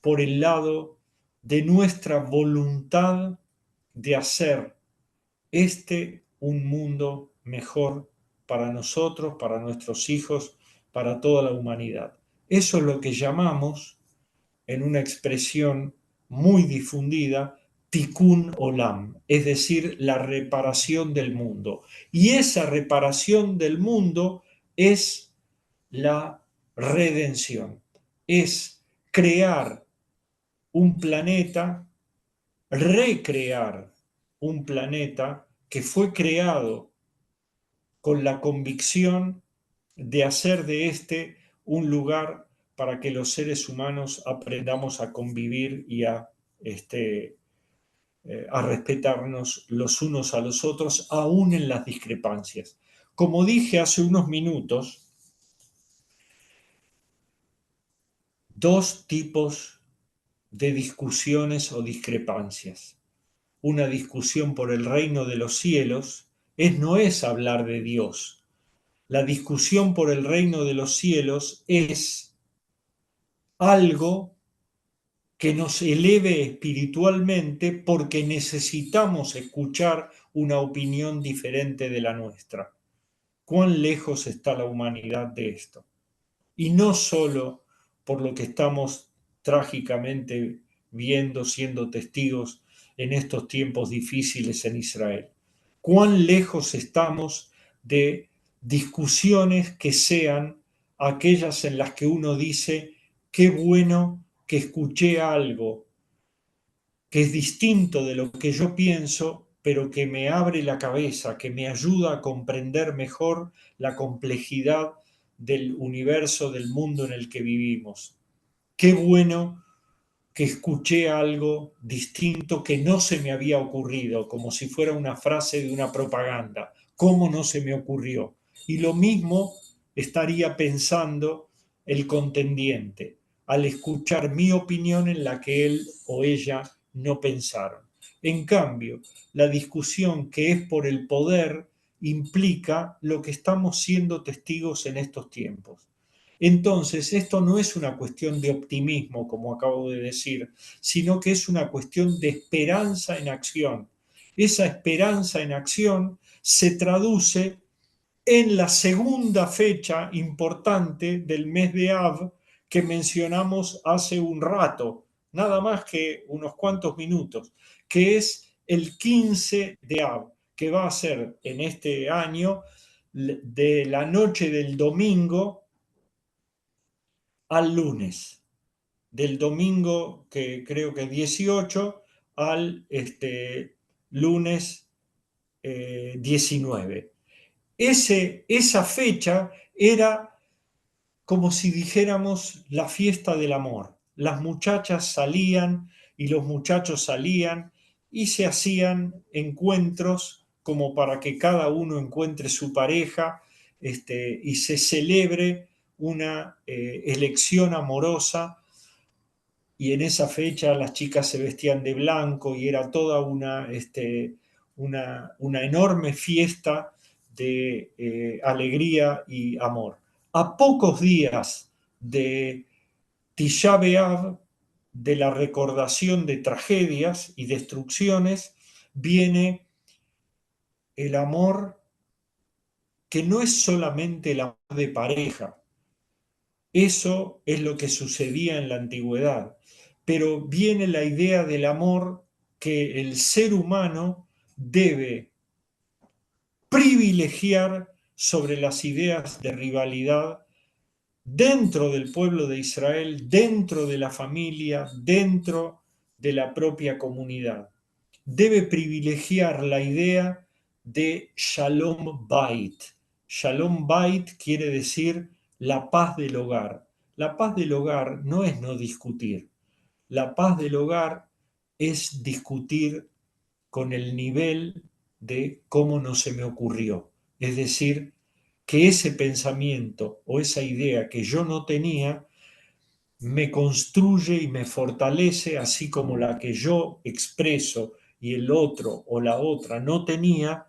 por el lado de nuestra voluntad de hacer un mundo mejor para nosotros, para nuestros hijos, para toda la humanidad. Eso es lo que llamamos, en una expresión muy difundida, Tikkun Olam, es decir, la reparación del mundo. Y esa reparación del mundo es la redención, es crear un planeta, recrear un planeta que fue creado con la convicción de hacer de un lugar para que los seres humanos aprendamos a convivir y a respetarnos los unos a los otros, aún en las discrepancias. Como dije hace unos minutos, dos tipos de discusiones o discrepancias. Una discusión por el reino de los cielos no es hablar de Dios. La discusión por el reino de los cielos es algo que nos eleve espiritualmente porque necesitamos escuchar una opinión diferente de la nuestra. ¿Cuán lejos está la humanidad de esto? Y no solo por lo que estamos trágicamente viendo, siendo testigos en estos tiempos difíciles en Israel. ¿Cuán lejos estamos de discusiones que sean aquellas en las que uno dice, qué bueno que escuché algo que es distinto de lo que yo pienso, pero que me abre la cabeza, que me ayuda a comprender mejor la complejidad del universo, del mundo en el que vivimos? Qué bueno que escuché algo distinto que no se me había ocurrido, como si fuera una frase de una propaganda. ¿Cómo no se me ocurrió? Y lo mismo estaría pensando el contendiente al escuchar mi opinión en la que él o ella no pensaron. En cambio, la discusión que es por el poder implica lo que estamos siendo testigos en estos tiempos. Entonces, esto no es una cuestión de optimismo, como acabo de decir, sino que es una cuestión de esperanza en acción. Esa esperanza en acción se traduce en la segunda fecha importante del mes de Av que mencionamos hace un rato, nada más que unos cuantos minutos, que es el 15 de Av, que va a ser en este año de la noche del domingo al lunes. del domingo, que creo que es 18, al lunes 19. Esa fecha era como si dijéramos la fiesta del amor. Las muchachas salían y los muchachos salían y se hacían encuentros como para que cada uno encuentre su pareja, y se celebre una elección amorosa. Y en esa fecha las chicas se vestían de blanco y era toda una enorme fiesta de alegría y amor. A pocos días de Tisha B'Av, de la recordación de tragedias y destrucciones, viene el amor que no es solamente el amor de pareja. Eso es lo que sucedía en la antigüedad, pero viene la idea del amor que el ser humano debe privilegiar sobre las ideas de rivalidad dentro del pueblo de Israel, dentro de la familia, dentro de la propia comunidad. Debe privilegiar la idea de Shalom Bait. Shalom Bait quiere decir la paz del hogar. La paz del hogar no es no discutir. La paz del hogar es discutir con el nivel de cómo no se me ocurrió. Es decir, que ese pensamiento o esa idea que yo no tenía me construye y me fortalece, así como la que yo expreso y el otro o la otra no tenía,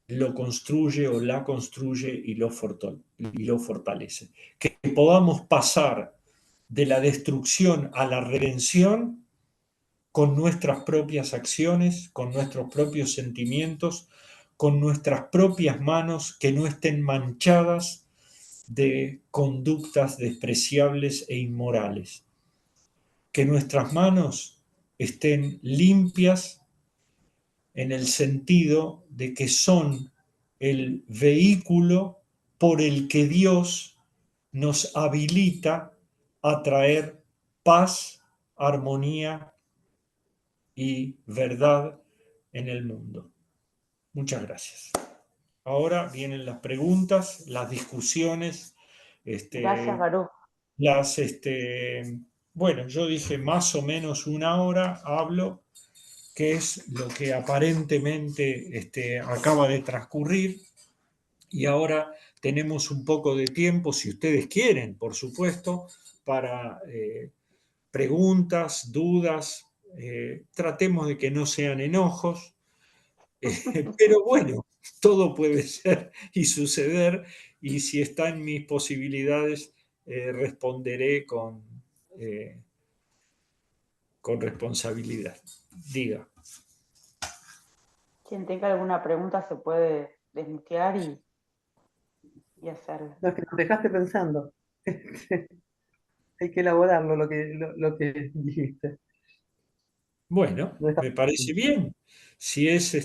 lo construye o la construye y lo fortalece. Que podamos pasar de la destrucción a la redención con nuestras propias acciones, con nuestros propios sentimientos, con nuestras propias manos que no estén manchadas de conductas despreciables e inmorales. Que nuestras manos estén limpias en el sentido de que son el vehículo por el que Dios nos habilita a traer paz, armonía y verdad en el mundo. Muchas gracias. Ahora vienen las preguntas, las discusiones, Gracias, Baruch. las, bueno, yo dije más o menos una hora, hablo, que es lo que aparentemente acaba de transcurrir, y ahora tenemos un poco de tiempo, si ustedes quieren, por supuesto, para preguntas, dudas. Tratemos de que no sean enojos, pero bueno, todo puede ser y suceder, y si está en mis posibilidades, responderé con responsabilidad. Diga. Quien tenga alguna pregunta se puede desmutear y hacerlo. No, es que nos dejaste pensando. Hay que elaborarlo lo que dijiste. Bueno, No está me parece fácil. bien. Si es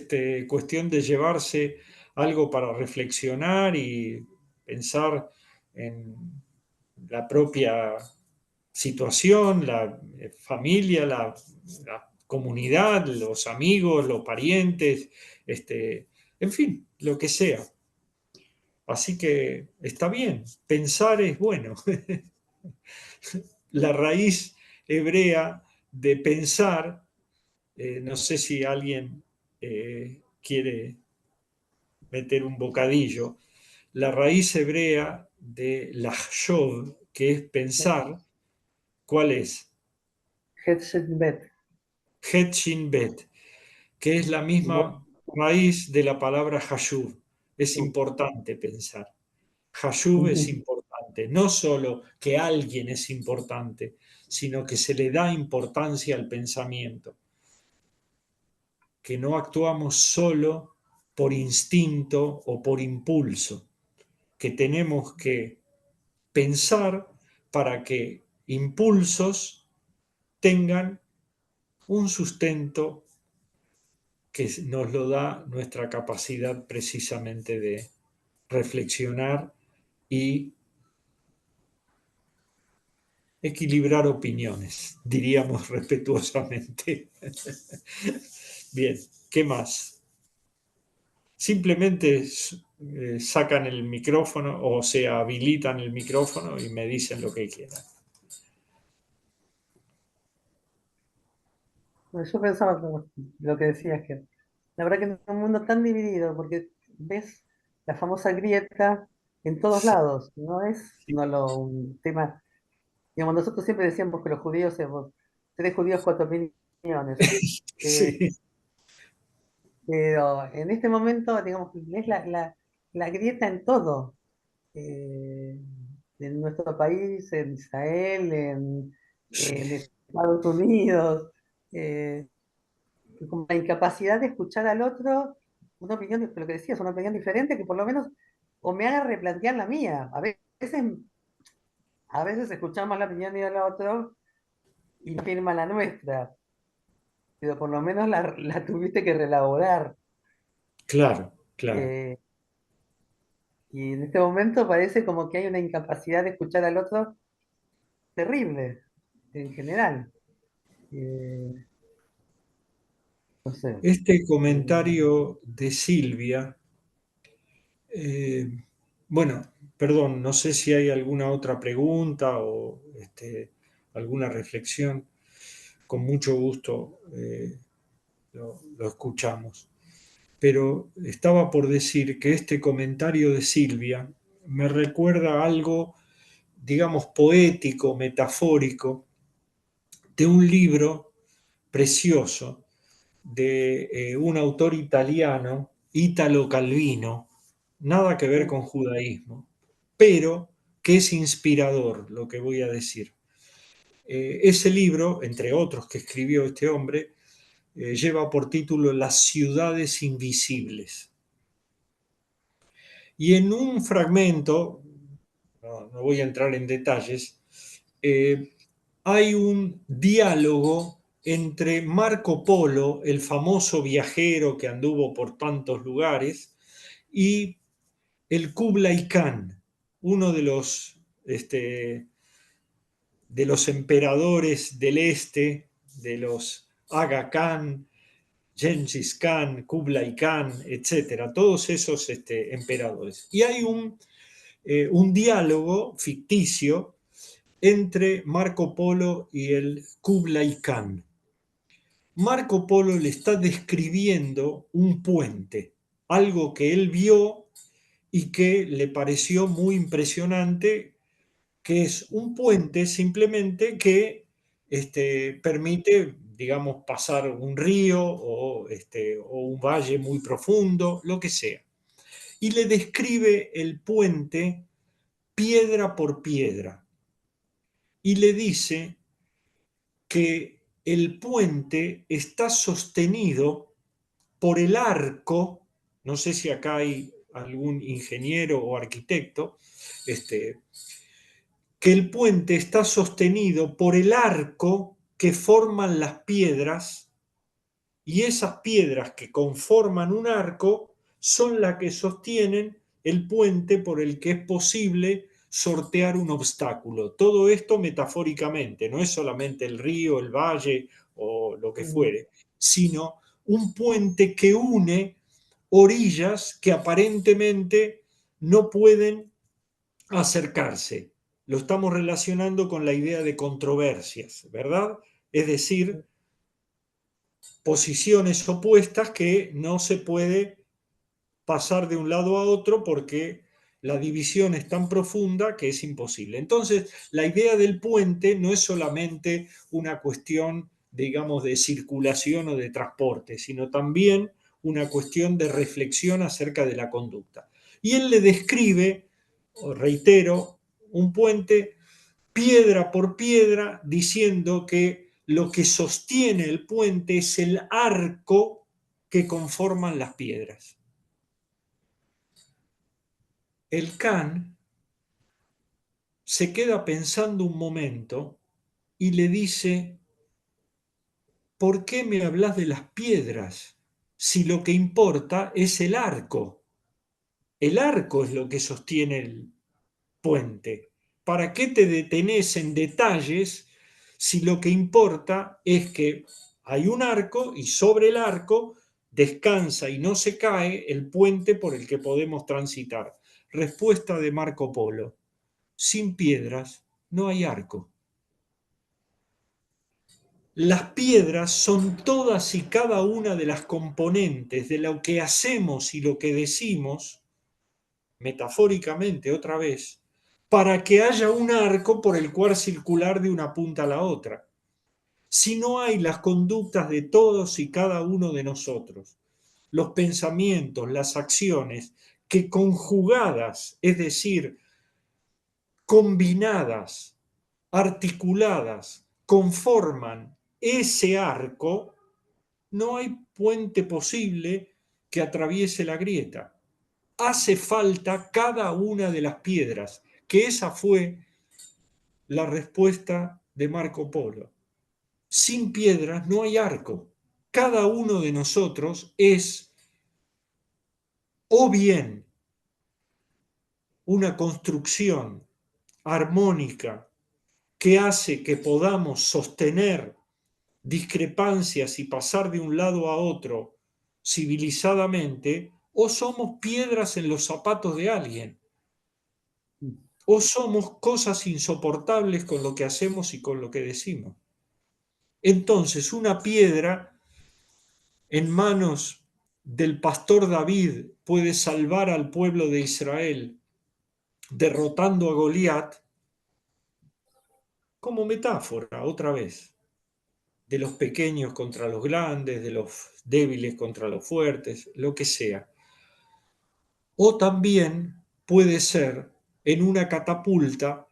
cuestión de llevarse algo para reflexionar y pensar en la propia situación, la familia, la comunidad, los amigos, los parientes, en fin, lo que sea. Así que está bien, pensar es bueno. La raíz hebrea de pensar, no sé si alguien quiere meter un bocadillo, la raíz hebrea de lahshov, que es pensar, ¿cuál es? Headset Bet. Het Shin Bet, que es la misma raíz de la palabra hashuv. Es importante pensar. Hashuv es importante. No solo que alguien es importante, sino que se le da importancia al pensamiento. Que no actuamos solo por instinto o por impulso. Que tenemos que pensar para que impulsos tengan un sustento que nos lo da nuestra capacidad precisamente de reflexionar y equilibrar opiniones, diríamos respetuosamente. Bien, ¿qué más? Simplemente sacan el micrófono o se habilitan el micrófono y me dicen lo que quieran. Bueno, yo pensaba como lo que decías, que la verdad que en un mundo tan dividido, porque ves la famosa grieta en todos Sí, lados, no es solo un tema, digamos, nosotros siempre decíamos que los judíos, tres judíos, 4.000 millones. Eh, sí, pero en este momento, digamos, es la grieta en todo. En nuestro país, en Israel, en sí, Estados Unidos. eh, Como la incapacidad de escuchar al otro, una opinión, lo que decías, una opinión diferente que por lo menos o me haga replantear la mía. A veces escuchamos la opinión del otro y no firma la nuestra, pero por lo menos la tuviste que relaborar. claro, claro. Eh, y en este momento parece como que hay una incapacidad de escuchar al otro terrible, en general. Eh, no sé. Este eh, comentario de Silvia, eh, bueno, perdón, no sé si hay alguna otra pregunta o alguna reflexión. Con mucho gusto lo escuchamos. Pero estaba por decir que este comentario de Silvia me recuerda algo, digamos, poético, metafórico, de un libro precioso de un autor italiano, Italo Calvino, nada que ver con judaísmo, pero que es inspirador lo que voy a decir. Ese libro, entre otros que escribió este hombre, lleva por título Las ciudades invisibles. Y en un fragmento, no voy a entrar en detalles, eh, hay un diálogo entre Marco Polo, el famoso viajero que anduvo por tantos lugares, y el Kublai Khan, uno de los emperadores del este, de los Aga Khan, Genghis Khan, Kublai Khan, etcétera, todos esos emperadores. Y hay un diálogo ficticio entre Marco Polo y el Kublai Khan. Marco Polo le está describiendo un puente, algo que él vio y que le pareció muy impresionante, que es un puente simplemente que permite, digamos, pasar un río o un valle muy profundo, lo que sea. Y le describe el puente piedra por piedra y le dice que el puente está sostenido por el arco, no sé si acá hay algún ingeniero o arquitecto, que el puente está sostenido por el arco que forman las piedras y esas piedras que conforman un arco son las que sostienen el puente por el que es posible sortear un obstáculo. Todo esto metafóricamente, no es solamente el río, el valle o lo que mm, fuere, sino un puente que une orillas que aparentemente no pueden acercarse. Lo estamos relacionando con la idea de controversias, ¿verdad? Es decir, posiciones opuestas que no se puede pasar de un lado a otro porque la división es tan profunda que es imposible. Entonces, la idea del puente no es solamente una cuestión, digamos, de circulación o de transporte, sino también una cuestión de reflexión acerca de la conducta. Y él le describe, reitero, un puente piedra por piedra, diciendo que lo que sostiene el puente es el arco que conforman las piedras. El Khan se queda pensando un momento y le dice, ¿por qué me hablas de las piedras si lo que importa es el arco? El arco es lo que sostiene el puente. ¿para qué te detenés en detalles si lo que importa es que hay un arco y sobre el arco descansa y no se cae el puente por el que podemos transitar? Respuesta de Marco Polo: sin piedras no hay arco. Las piedras son todas y cada una de las componentes de lo que hacemos y lo que decimos, metafóricamente otra vez, para que haya un arco por el cual circular de una punta a la otra. Si no hay las conductas de todos y cada uno de nosotros, los pensamientos, las acciones, que conjugadas, es decir, combinadas, articuladas, conforman ese arco, no hay puente posible que atraviese la grieta. Hace falta cada una de las piedras, que esa fue la respuesta de Marco Polo. Sin piedras no hay arco. Cada uno de nosotros es o bien una construcción armónica que hace que podamos sostener discrepancias y pasar de un lado a otro civilizadamente, o somos piedras en los zapatos de alguien, o somos cosas insoportables con lo que hacemos y con lo que decimos. Entonces, una piedra en manos del pastor David puede salvar al pueblo de Israel derrotando a Goliat, como metáfora, otra vez, de los pequeños contra los grandes, de los débiles contra los fuertes, lo que sea. O también puede ser en una catapulta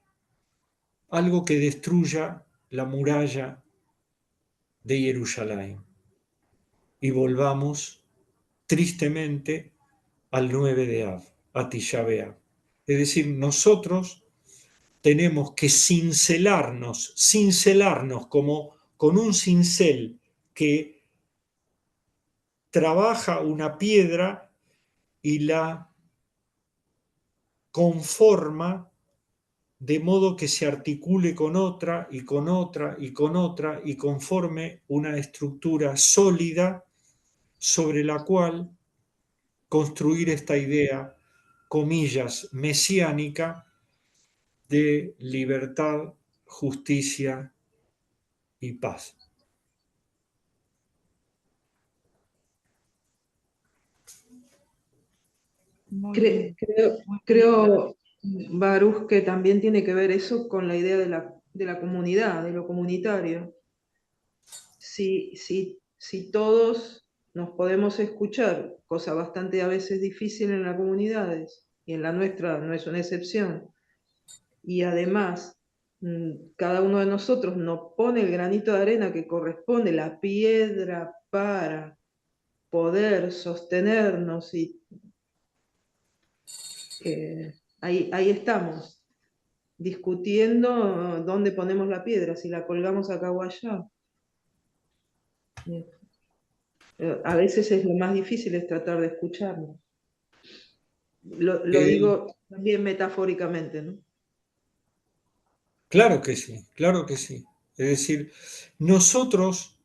algo que destruya la muralla de Jerusalén y volvamos tristemente al 9 de Av, a Tisha B'Av. Es decir, nosotros tenemos que cincelarnos como con un cincel que trabaja una piedra y la conforma de modo que se articule con otra y con otra y con otra y conforme una estructura sólida sobre la cual construir esta idea, comillas, mesiánica de libertad, justicia y paz. Creo, Baruch, que también tiene que ver eso con la idea de la comunidad, de lo comunitario. Si todos nos podemos escuchar, cosa bastante a veces difícil en las comunidades, y en la nuestra no es una excepción, y además cada uno de nosotros nos pone el granito de arena que corresponde, la piedra para poder sostenernos y ahí estamos, discutiendo dónde ponemos la piedra, si la colgamos acá o allá. A veces es lo más difícil, es tratar de escucharnos. Lo digo también metafóricamente, ¿no? Claro que sí, claro que sí. Es decir, nosotros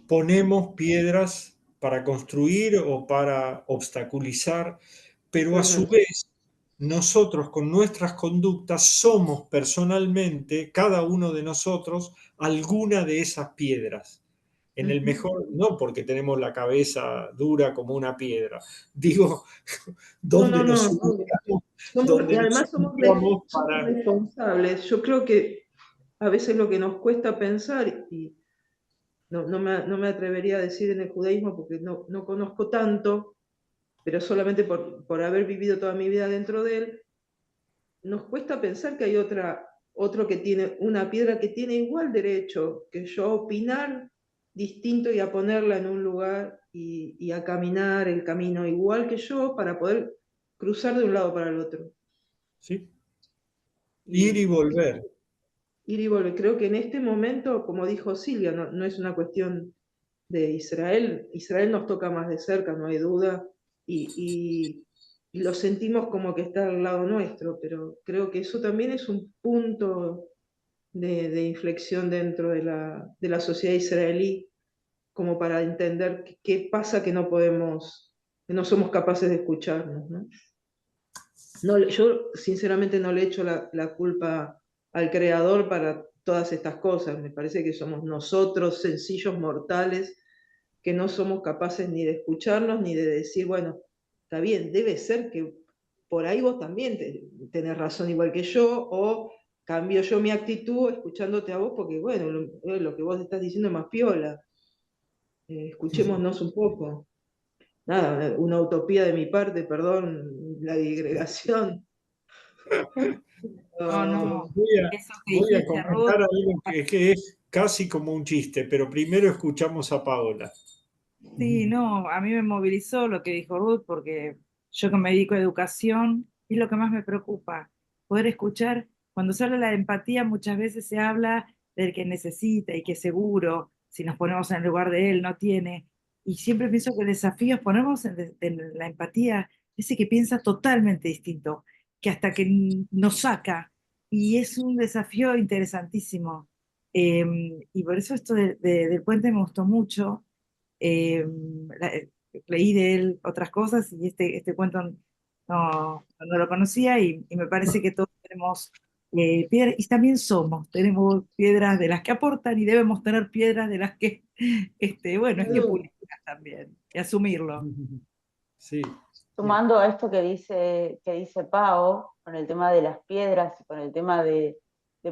ponemos piedras para construir o para obstaculizar, pero a su vez nosotros con nuestras conductas somos personalmente, cada uno de nosotros, alguna de esas piedras. En el mejor, no porque tenemos la cabeza dura como una piedra, digo, donde nos ubicamos, Y además somos para... responsables. Yo creo que a veces lo que nos cuesta pensar, y no me atrevería a decir en el judaísmo porque no conozco tanto, pero solamente por haber vivido toda mi vida dentro de él, nos cuesta pensar que hay otro que tiene una piedra que tiene igual derecho que yo a opinar distinto y a ponerla en un lugar y a caminar el camino igual que yo para poder cruzar de un lado para el otro. ¿Sí? Ir y volver. Ir y volver. Creo que en este momento, como dijo Silvia, no es una cuestión de Israel. Israel nos toca más de cerca, no hay duda. Y y lo sentimos como que está al lado nuestro, pero creo que eso también es un punto de inflexión dentro de la sociedad israelí, como para entender qué pasa que no podemos, que no somos capaces de escucharnos, ¿no? No, yo sinceramente no le echo la culpa al creador para todas estas cosas. Me parece que somos nosotros, sencillos mortales, que no somos capaces ni de escucharnos ni de decir, bueno, está bien, debe ser que por ahí vos también tenés razón igual que yo, o cambio yo mi actitud escuchándote a vos, porque bueno, lo que vos estás diciendo es más piola. Escuchémonos un poco. Nada, una utopía de mi parte, perdón, la digregación. No, no, eso que Voy a dijiste, Ruth, comentar algo que es casi como un chiste, pero primero escuchamos a Paola. sí, no, a mí me movilizó lo que dijo Ruth, porque yo que me dedico a educación, es lo que más me preocupa, poder escuchar, cuando se habla de la empatía, muchas veces se habla del que necesita y que seguro, si nos ponemos en el lugar de él, no tiene, y siempre pienso que el desafío es ponernos en la empatía, ese que piensa totalmente distinto, que hasta que nos saca, y es un desafío interesantísimo. Y por eso esto del puente me gustó mucho. eh, la- Leí de él otras cosas y este cuento no lo conocía y me parece que todos tenemos piedras y también tenemos piedras de las que aportan y debemos tener piedras de las que, bueno, hay que pulirlas también y asumirlo. Sí, Sumando a esto que dice Pau, con el tema de las piedras y con el tema de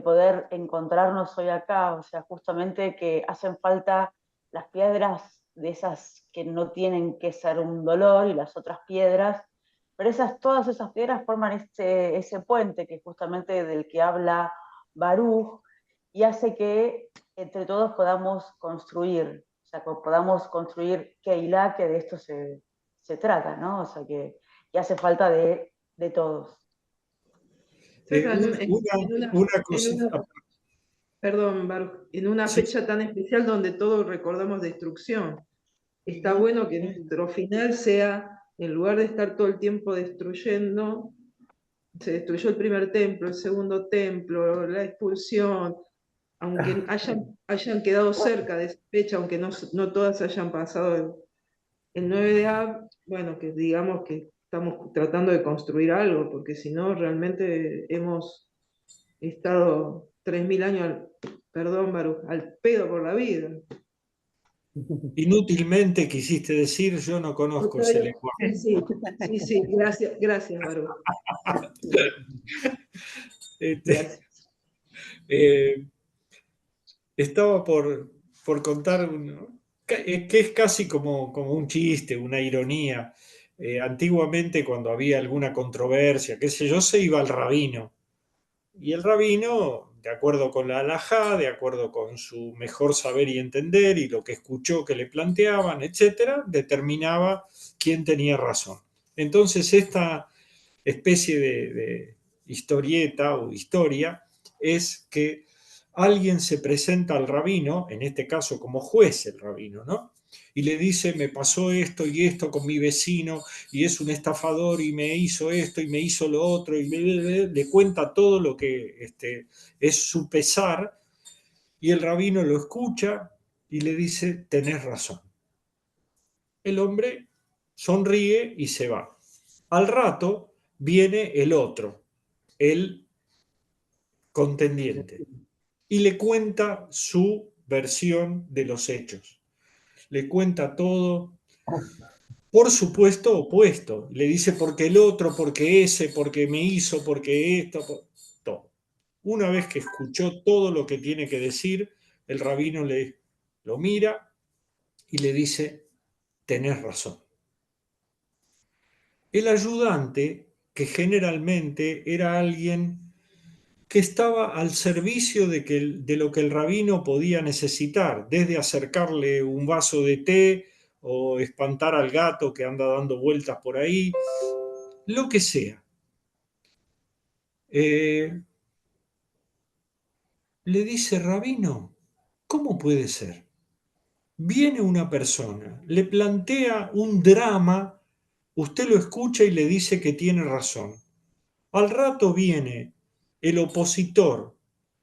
poder encontrarnos hoy acá, o sea, justamente que hacen falta las piedras de esas que no tienen que ser un dolor y las otras piedras, pero todas esas piedras forman ese puente que justamente del que habla Baruch y hace que entre todos podamos construir, o sea, que podamos construir Keilah, que de esto se trata, ¿no? O sea, que hace falta de todos. una En cosa, una, perdón, Baruch, en una sí, fecha tan especial donde todos recordamos destrucción. Está bueno que nuestro final sea, en lugar de estar todo el tiempo destruyendo, se destruyó el primer templo, el segundo templo, la expulsión, aunque hayan quedado cerca de esa fecha, aunque no todas hayan pasado el 9 de Av, bueno, que digamos que estamos tratando de construir algo, porque si no, realmente hemos estado 3000 años, perdón, Baruch, al pedo por la vida. inútilmente quisiste decir, yo no conozco ese lenguaje. Sí, gracias, Baruch. Este, Gracias. eh, estaba por contar que es casi como un chiste, una ironía. Antiguamente, cuando había alguna controversia, qué sé yo, se iba al rabino. Y el rabino, de acuerdo con la halajá, de acuerdo con su mejor saber y entender y lo que escuchó que le planteaban, etcétera, determinaba quién tenía razón. Entonces, esta especie de historieta o historia es que alguien se presenta al rabino, en este caso como juez el rabino, ¿no? Y le dice, me pasó esto y esto con mi vecino, y es un estafador, y me hizo esto, y me hizo lo otro, y le cuenta todo lo que es su pesar, y el rabino lo escucha y le dice, tenés razón. El hombre sonríe y se va. Al rato viene el otro, el contendiente, y le cuenta su versión de los hechos. Le cuenta todo, por supuesto, opuesto. Le dice porque el otro, porque ese, porque me hizo, porque esto, todo. Una vez que escuchó todo lo que tiene que decir, el rabino lo mira y le dice, tenés razón. El ayudante, que generalmente era alguien que estaba al servicio de lo que el rabino podía necesitar, desde acercarle un vaso de té o espantar al gato que anda dando vueltas por ahí, lo que sea. Le dice, rabino, ¿cómo puede ser? Viene una persona, le plantea un drama, usted lo escucha y le dice que tiene razón. Al rato viene el opositor,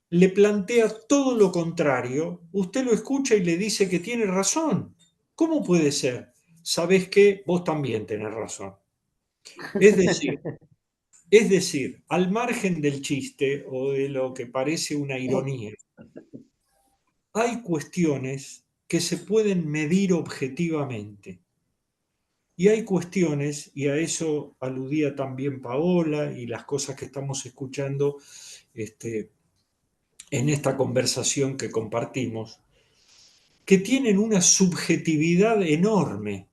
le plantea todo lo contrario, usted lo escucha y le dice que tiene razón. ¿Cómo puede ser? ¿Sabés qué? Vos también tenés razón. Es decir, al margen del chiste o de lo que parece una ironía, hay cuestiones que se pueden medir objetivamente. Y hay cuestiones, y a eso aludía también Paola y las cosas que estamos escuchando en esta conversación que compartimos, que tienen una subjetividad enorme.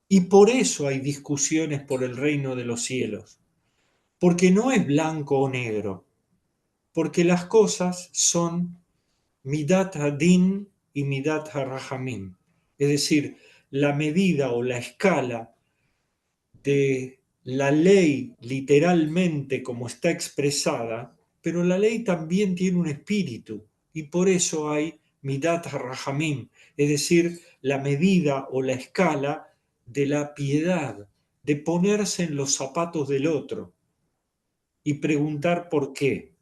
Y por eso hay discusiones por el reino de los cielos. Porque no es blanco o negro. Porque las cosas son Midat Hadin y Midat HaRahamim. Es decir, la medida o la escala de la ley literalmente como está expresada, pero la ley también tiene un espíritu y por eso hay Midat HaRahamim, es decir, la medida o la escala de la piedad, de ponerse en los zapatos del otro y preguntar por qué.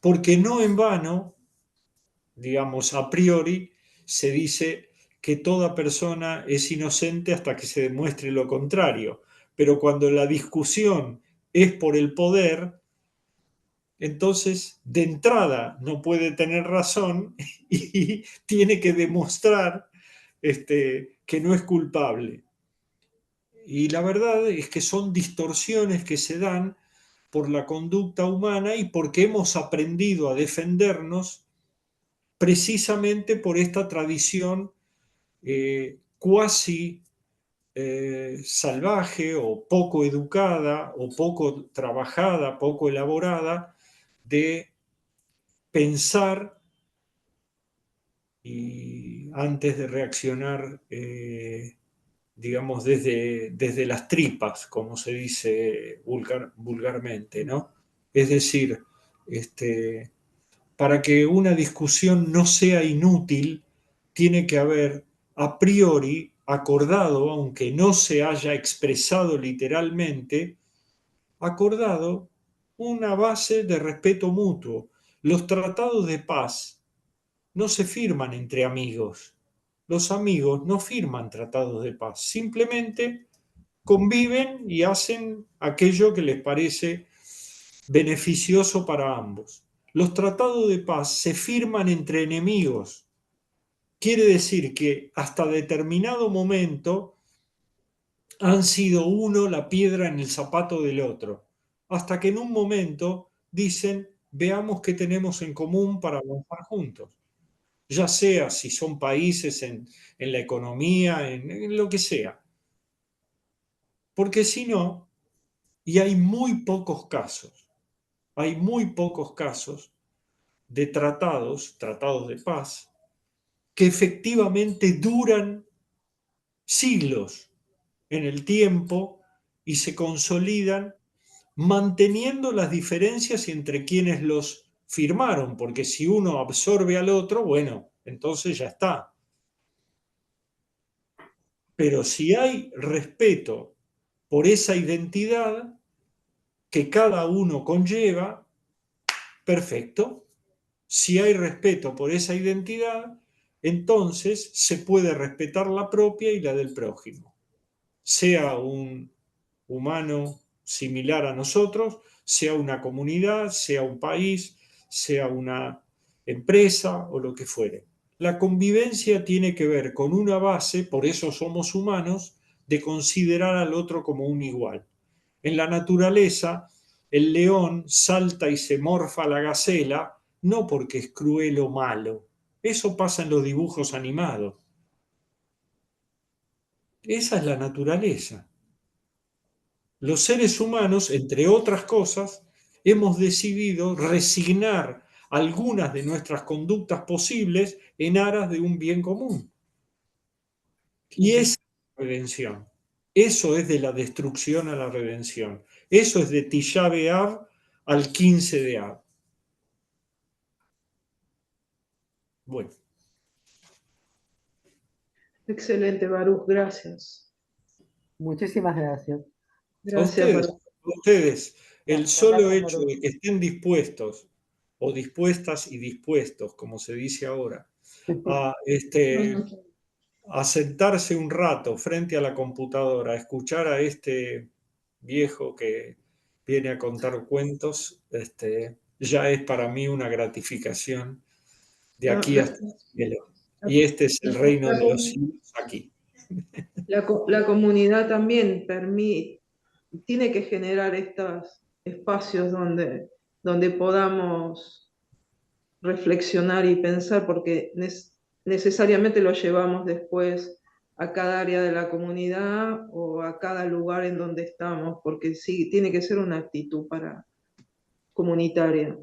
Porque no en vano, digamos, a priori, se dice que toda persona es inocente hasta que se demuestre lo contrario. Pero cuando la discusión es por el poder, entonces de entrada no puede tener razón y tiene que demostrar que no es culpable. Y la verdad es que son distorsiones que se dan por la conducta humana y porque hemos aprendido a defendernos precisamente por esta tradición cuasi salvaje o poco educada o poco trabajada, poco elaborada de pensar y antes de reaccionar, digamos, desde las tripas, como se dice vulgarmente, ¿no? Es decir, para que una discusión no sea inútil, tiene que haber a priori acordado, aunque no se haya expresado literalmente, acordado una base de respeto mutuo. Los tratados de paz no se firman entre amigos. Los amigos no firman tratados de paz, simplemente conviven y hacen aquello que les parece beneficioso para ambos. Los tratados de paz se firman entre enemigos. Quiere decir que hasta determinado momento han sido uno la piedra en el zapato del otro, hasta que en un momento dicen, veamos qué tenemos en común para avanzar juntos, ya sea si son países en la economía, en lo que sea. Porque si no, y hay muy pocos casos de tratados de paz, que efectivamente duran siglos en el tiempo y se consolidan manteniendo las diferencias entre quienes los firmaron, porque si uno absorbe al otro, bueno, entonces ya está. Pero si hay respeto por esa identidad que cada uno conlleva, perfecto. Si hay respeto por esa identidad, entonces se puede respetar la propia y la del prójimo. Sea un humano similar a nosotros, sea una comunidad, sea un país, sea una empresa o lo que fuere. La convivencia tiene que ver con una base, por eso somos humanos, de considerar al otro como un igual. En la naturaleza, el león salta y se morfa a la gacela, no porque es cruel o malo. Eso pasa en los dibujos animados. Esa es la naturaleza. Los seres humanos, entre otras cosas, hemos decidido resignar algunas de nuestras conductas posibles en aras de un bien común. Y esa es la redención. Eso es de la destrucción a la redención. Eso es de Tisha B'Av al 15 de Av. Bueno. Excelente, Baruch, gracias. Muchísimas gracias. A Gracias, ustedes, Baruch. a ustedes. El Gracias, solo gracias, hecho Baruch. de que estén dispuestos, o dispuestas y dispuestos, como se dice ahora, a, a sentarse un rato frente a la computadora, a escuchar a este viejo que viene a contar cuentos, ya es para mí una gratificación de No, aquí hasta el cielo. Y este es el reino de los cielos aquí. la comunidad también tiene que generar estos espacios donde podamos reflexionar y pensar, porque necesariamente lo llevamos después a cada área de la comunidad o a cada lugar en donde estamos, porque sí, tiene que ser una actitud comunitaria.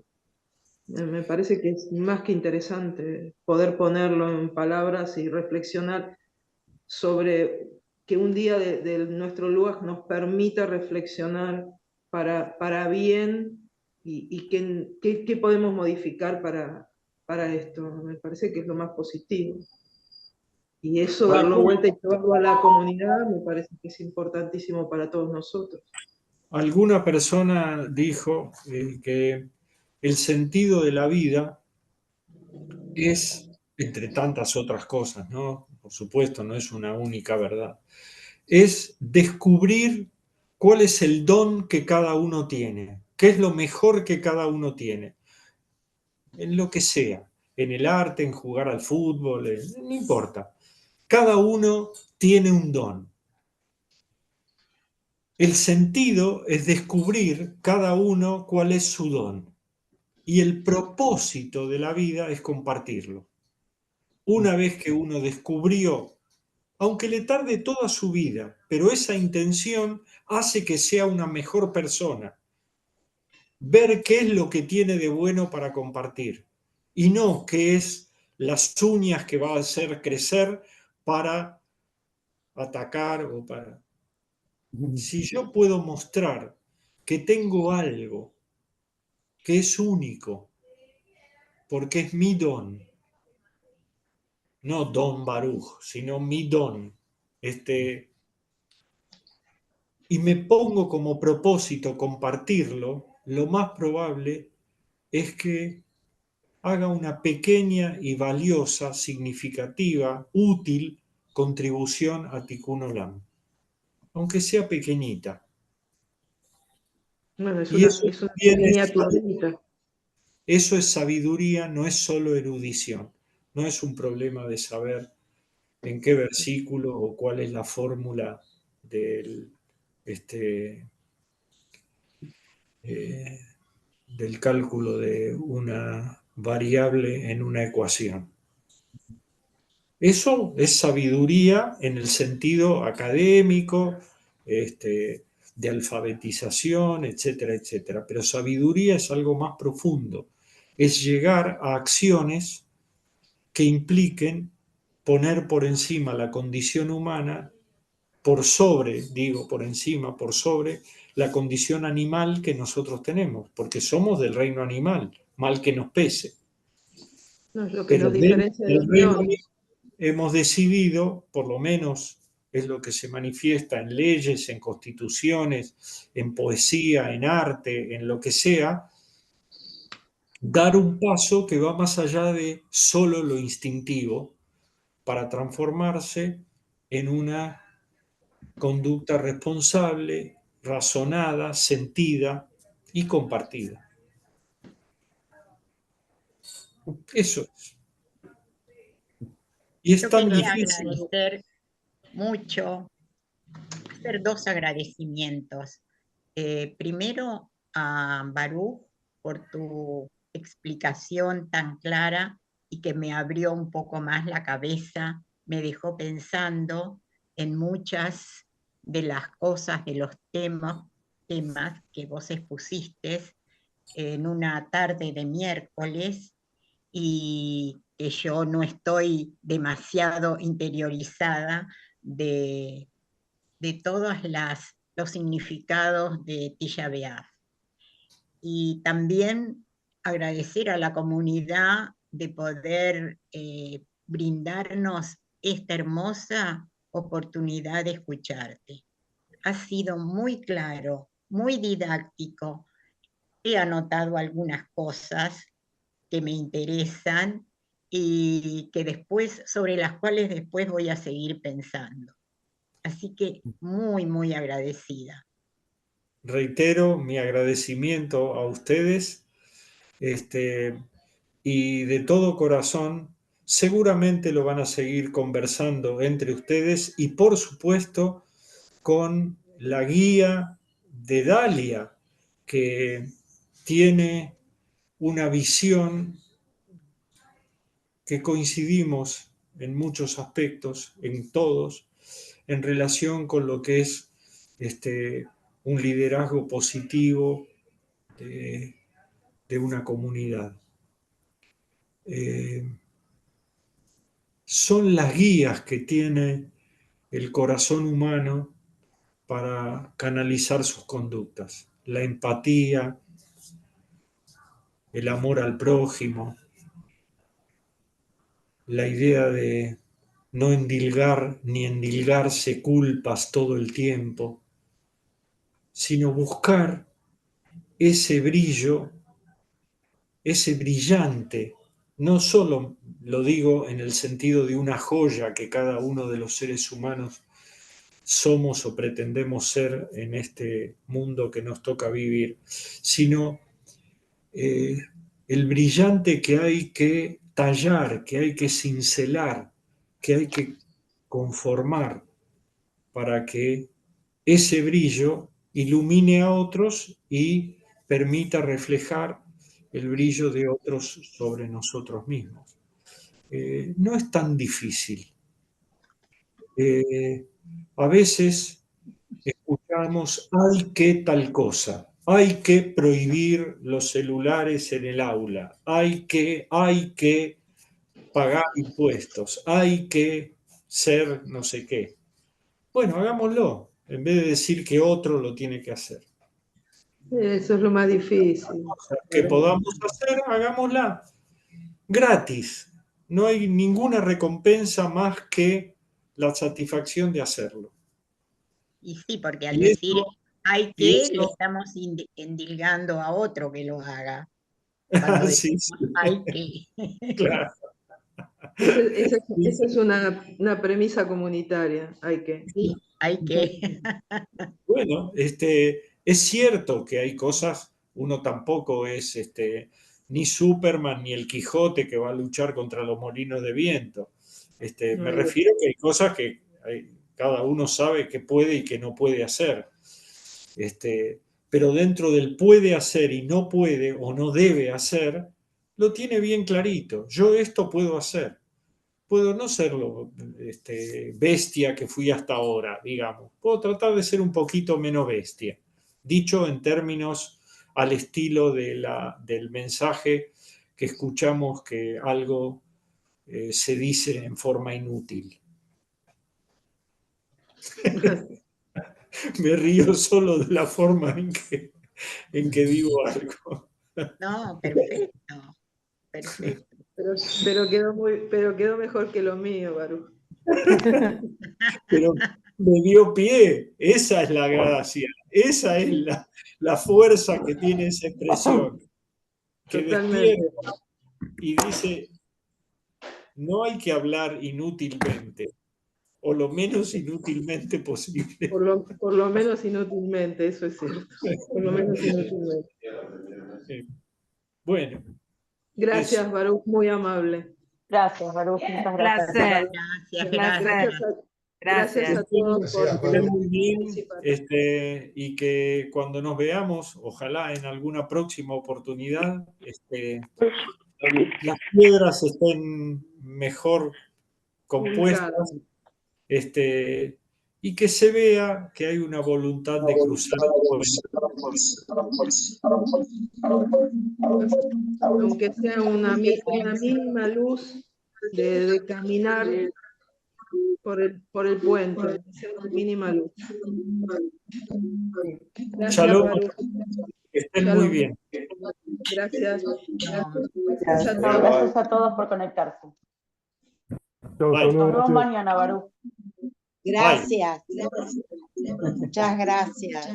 Me parece que es más que interesante poder ponerlo en palabras y reflexionar sobre que un día de nuestro lugar nos permita reflexionar para bien y qué podemos modificar para esto. Me parece que es lo más positivo. Y eso, darlo vuelta y llevarlo a la comunidad, me parece que es importantísimo para todos nosotros. Alguna persona dijo que el sentido de la vida es, entre tantas otras cosas, ¿no? Por supuesto, no es una única verdad, es descubrir cuál es el don que cada uno tiene, qué es lo mejor que cada uno tiene, en lo que sea, en el arte, en jugar al fútbol, no importa. Cada uno tiene un don. El sentido es descubrir cada uno cuál es su don. Y el propósito de la vida es compartirlo. Una vez que uno descubrió, aunque le tarde toda su vida, pero esa intención hace que sea una mejor persona. Ver qué es lo que tiene de bueno para compartir y no qué es las uñas que va a hacer crecer para atacar o para... Si yo puedo mostrar que tengo algo que es único, porque es mi don, no don Baruch, sino mi don, y me pongo como propósito compartirlo, lo más probable es que haga una pequeña y valiosa, significativa, útil contribución a Tikkun Olam, aunque sea pequeñita. Bueno, Y eso es una también miniaturita. eso es sabiduría, no es solo erudición, no es un problema de saber en qué versículo o cuál es la fórmula del, eh, del cálculo de una variable en una ecuación. Eso es sabiduría en el sentido académico, de alfabetización, etcétera, etcétera. Pero sabiduría es algo más profundo. Es llegar a acciones que impliquen poner por encima la condición humana, por sobre, digo por encima, por sobre la condición animal que nosotros tenemos, porque somos del reino animal, mal que nos pese. No, es lo que Pero nos dentro diferencia de del los reino leones. animal hemos decidido, por lo menos es lo que se manifiesta en leyes, en constituciones, en poesía, en arte, en lo que sea, dar un paso que va más allá de solo lo instintivo para transformarse en una conducta responsable, razonada, sentida y compartida. Eso es. Y es Yo tan quería difícil. agradecer mucho, hacer dos agradecimientos. Primero a Baruch por tu explicación tan clara y que me abrió un poco más la cabeza, me dejó pensando en muchas de las cosas, de los temas que vos expusiste en una tarde de miércoles y que yo no estoy demasiado interiorizada de todos los significados de Tisha B'Av. Y también agradecer a la comunidad de poder brindarnos esta hermosa oportunidad de escucharte. ha sido muy claro, muy didáctico. He anotado algunas cosas que me interesan y que después, sobre las cuales después voy a seguir pensando. Así que muy, muy agradecida. Reitero mi agradecimiento a ustedes, y de todo corazón, seguramente lo van a seguir conversando entre ustedes y por supuesto con la guía de Dalia, que tiene una visión que coincidimos en muchos aspectos, en todos, en relación con lo que es un liderazgo positivo de una comunidad. Son las guías que tiene el corazón humano para canalizar sus conductas. La empatía, el amor al prójimo, la idea de no endilgar ni endilgarse culpas todo el tiempo, sino buscar ese brillo, ese brillante. No solo lo digo en el sentido de una joya que cada uno de los seres humanos somos o pretendemos ser en este mundo que nos toca vivir, sino el brillante que hay que tallar, que hay que cincelar, que hay que conformar para que ese brillo ilumine a otros y permita reflejar el brillo de otros sobre nosotros mismos. No es tan difícil. A veces escuchamos, hay que tal cosa, hay que prohibir los celulares en el aula, hay que pagar impuestos, hay que ser no sé qué. Bueno, hagámoslo, en vez de decir que otro lo tiene que hacer. Eso es lo más difícil. Que podamos hacer, hagámosla gratis. No hay ninguna recompensa más que la satisfacción de hacerlo. Y sí, porque al Y decir eso- hay y que, le eso- estamos endilgando a otro que lo haga. Cuando sí, decimos sí, hay que. claro. Esa es una premisa comunitaria. Hay que. Sí, hay que. Bueno, es cierto que hay cosas, uno tampoco es ni Superman ni el Quijote que va a luchar contra los molinos de viento. Me refiero que hay cosas que cada uno sabe que puede y que no puede hacer. Pero dentro del puede hacer y no puede o no debe hacer, lo tiene bien clarito. Yo esto puedo hacer. Puedo no ser lo bestia que fui hasta ahora, digamos. Puedo tratar de ser un poquito menos bestia. Dicho en términos al estilo del mensaje que escuchamos que algo se dice en forma inútil. Me río solo de la forma en que digo algo. No, perfecto, perfecto. Pero quedó mejor que lo mío, Baruch. Pero me dio pie, esa es la gracia, esa es la fuerza que tiene esa expresión, que Totalmente. despierta y dice, no hay que hablar inútilmente, o lo menos inútilmente posible. Por lo menos inútilmente, eso es cierto. Por lo menos inútilmente. Bueno, Gracias, eso. Baruch, muy amable. Gracias, Baruch, muchas gracias. Placer, Gracias, placer. Gracias a Gracias. todos por Estén muy bien, participar. y que cuando nos veamos, ojalá en alguna próxima oportunidad, las piedras estén mejor compuestas, y que se vea que hay una voluntad de cruzar. Aunque sea una mínima luz de caminar por el puente, sea una mínima luz. Gracias, Shalom, Baruch. que estén muy Shalom. bien. Gracias. No, Gracias a No, todos. gracias a todos por conectarse. Bye. Nos vemos mañana, Baruch. Gracias. Muchas gracias.